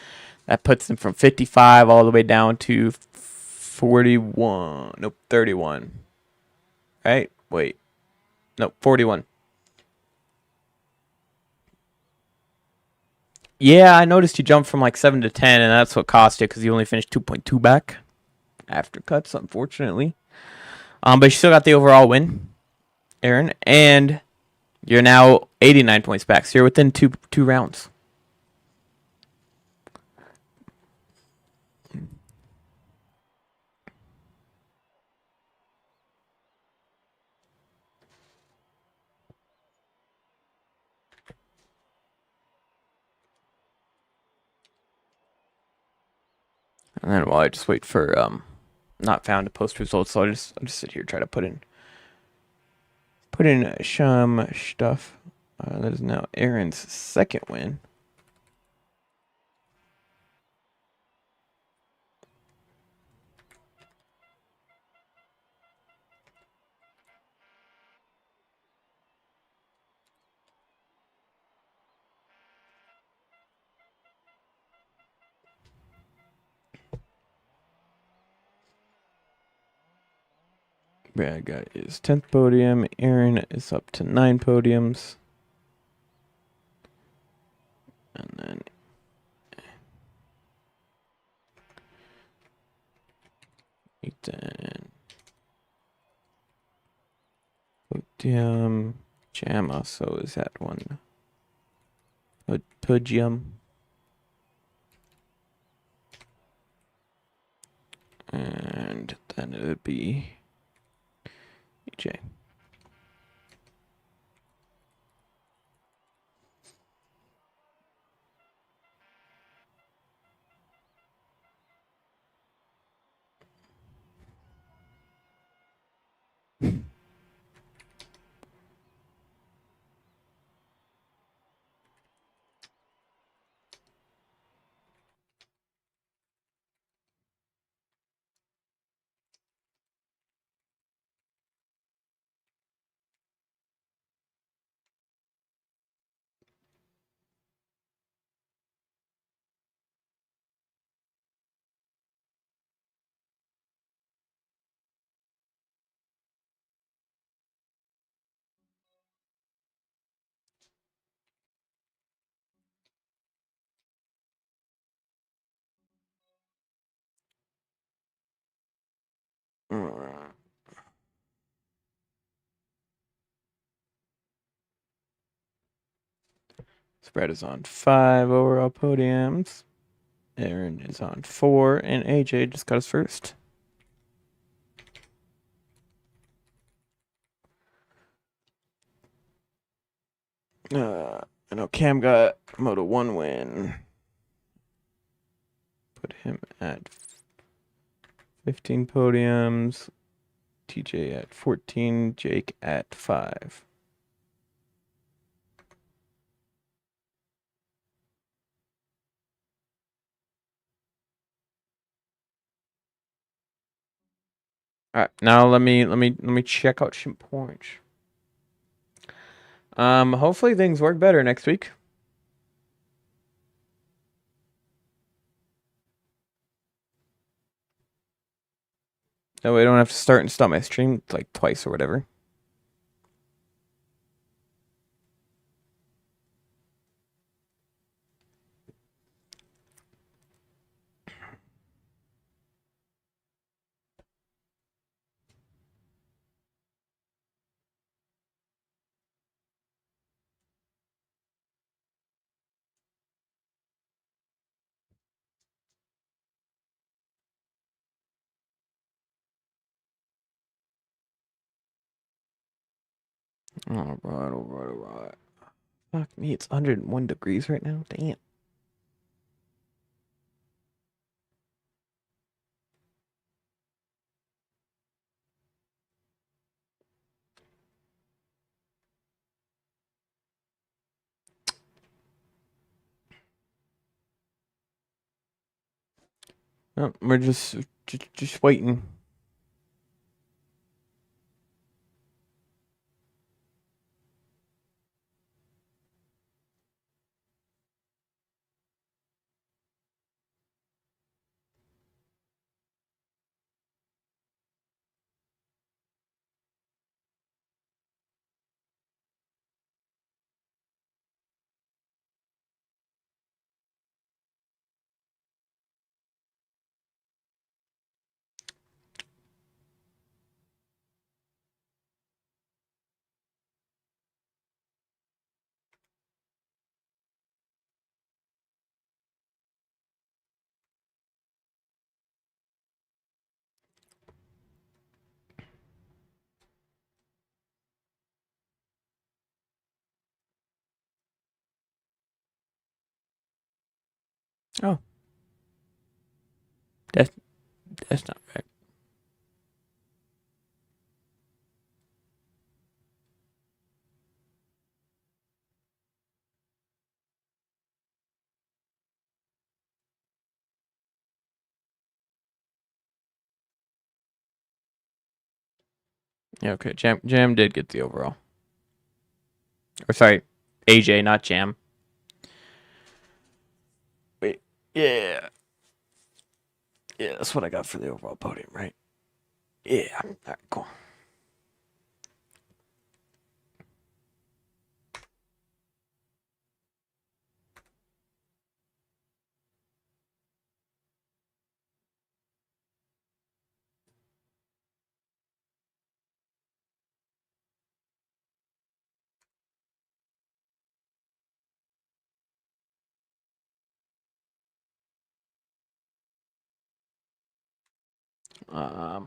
That puts him from 55 all the way down to 41. Nope, 31. Right? Wait. Nope, 41. Yeah, I noticed you jumped from like 7 to 10, and that's what cost you because you only finished 2.2 back after cuts, unfortunately. But you still got the overall win, Aaron, and you're now 89 points back, so you're within two rounds. And then while I just wait for not found to post results, so I'll just sit here, try to put in some stuff. That is now Aaron's second win. Brad got his 10th podium. Aaron is up to 9 podiums. And then Ethan. Podium. Jam also is at 1. Podium. And then it would be EJ. Spread is on 5 overall podiums. Aaron is on 4, and AJ just got his first. I know Cam got Moto 1 win. Put him at 15 podiums. TJ at 14. Jake at 5. All right, now let me check out some points. Hopefully things work better next week. That way I don't have to start and stop my stream like twice or whatever. All right. Fuck me, it's 101 degrees right now. Damn. Oh, we're just waiting. Oh, that's that's not right. Yeah, okay. Jam did get the overall. Or sorry, AJ, not Jam. Wait, yeah, yeah, that's what I got for the overall podium, right? Yeah. All right, cool.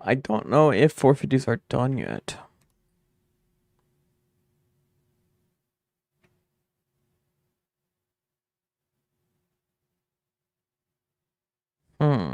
I don't know if 450s are done yet. Hmm.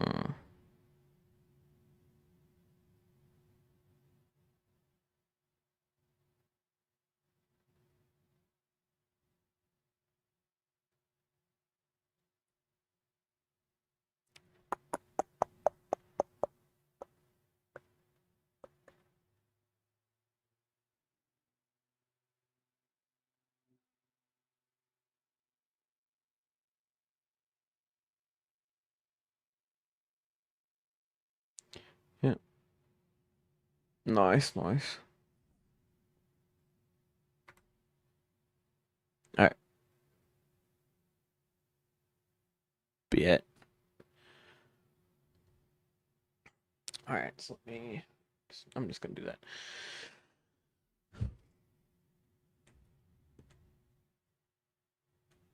Yeah. Nice. All right. Be it. All right. So let me I'm just gonna do that.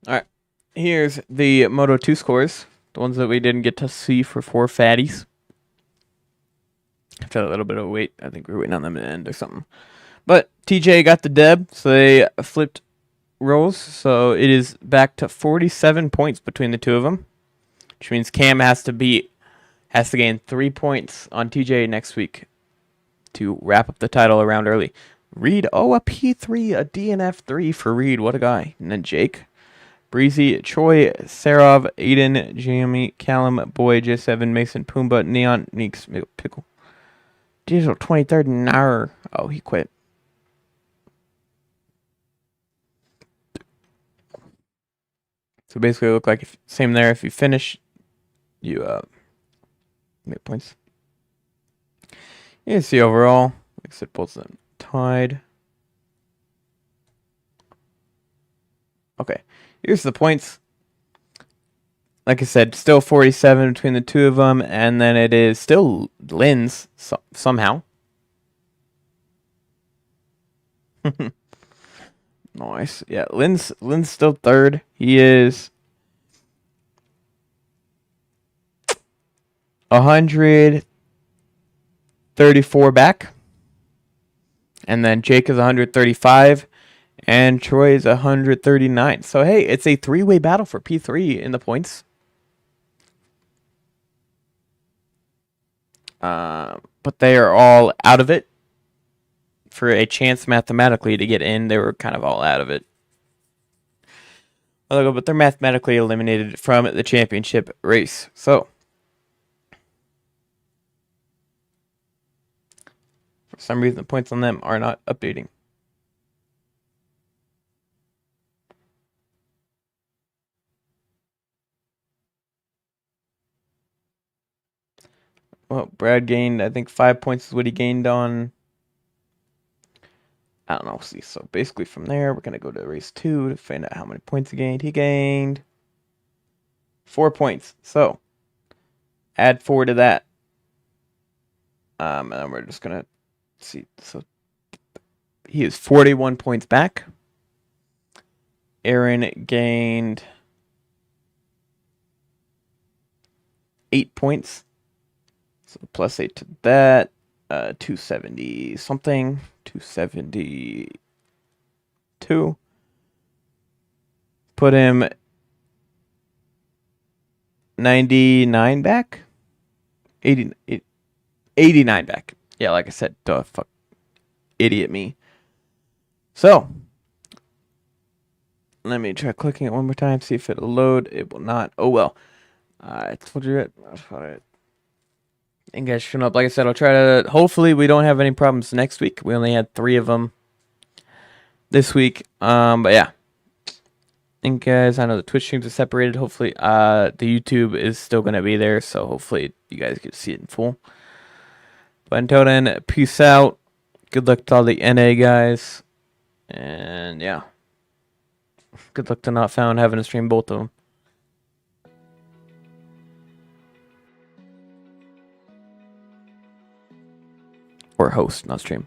All right, here's the Moto 2 scores, the ones that we didn't get to see for 4 fatties. After a little bit of wait, I think we were waiting on them to end or something. But TJ got the deb, so they flipped roles. So it is back to 47 points between the two of them, which means Cam has to gain 3 points on TJ next week to wrap up the title around early. Reed, a P3, a DNF3 for Reed. What a guy. And then Jake, Breezy, Troy, Sarov, Aiden, Jamie, Callum, Boy, J7, Mason, Pumbaa, Neon, Neeks, Pickle. Digital 23rd and hour. Oh, he quit. So basically, it looked like same there. If you finish, you make points. You can see overall, like I said, both of them tied. Okay, here's the points. Like I said, still 47 between the two of them, and then it is still Lynn's somehow. Nice. Yeah, Lynn's still third. He is 134 back. And then Jake is 135. And Troy is 139. So, hey, it's a 3-way battle for P3 in the points. But they are all out of it. For a chance mathematically to get in, they were kind of all out of it. But they're mathematically eliminated from the championship race. So, for some reason, the points on them are not updating. Well, Brad gained, I think, 5 points is what he gained on. I don't know. See, so basically from there, we're gonna go to race 2 to find out how many points he gained. He gained 4 points. So add 4 to that. And then we're just gonna see. So he is 41 points back. Aaron gained 8 points. So plus 8 to that. 270 something. 272. Put him 99 back. 89 back. Yeah, like I said, duh, fuck. Idiot me. So, let me try clicking it one more time, see if it'll load. It will not. Oh, well. I told you it. And guys, showing up. Like I said, I'll try to. Hopefully, we don't have any problems next week. We only had 3 of them this week. But yeah. And guys, I know the Twitch streams are separated. Hopefully, the YouTube is still going to be there. So hopefully, you guys get to see it in full. But until then, peace out. Good luck to all the NA guys. And yeah. Good luck to Not Found having to stream both of them. Or host, not stream.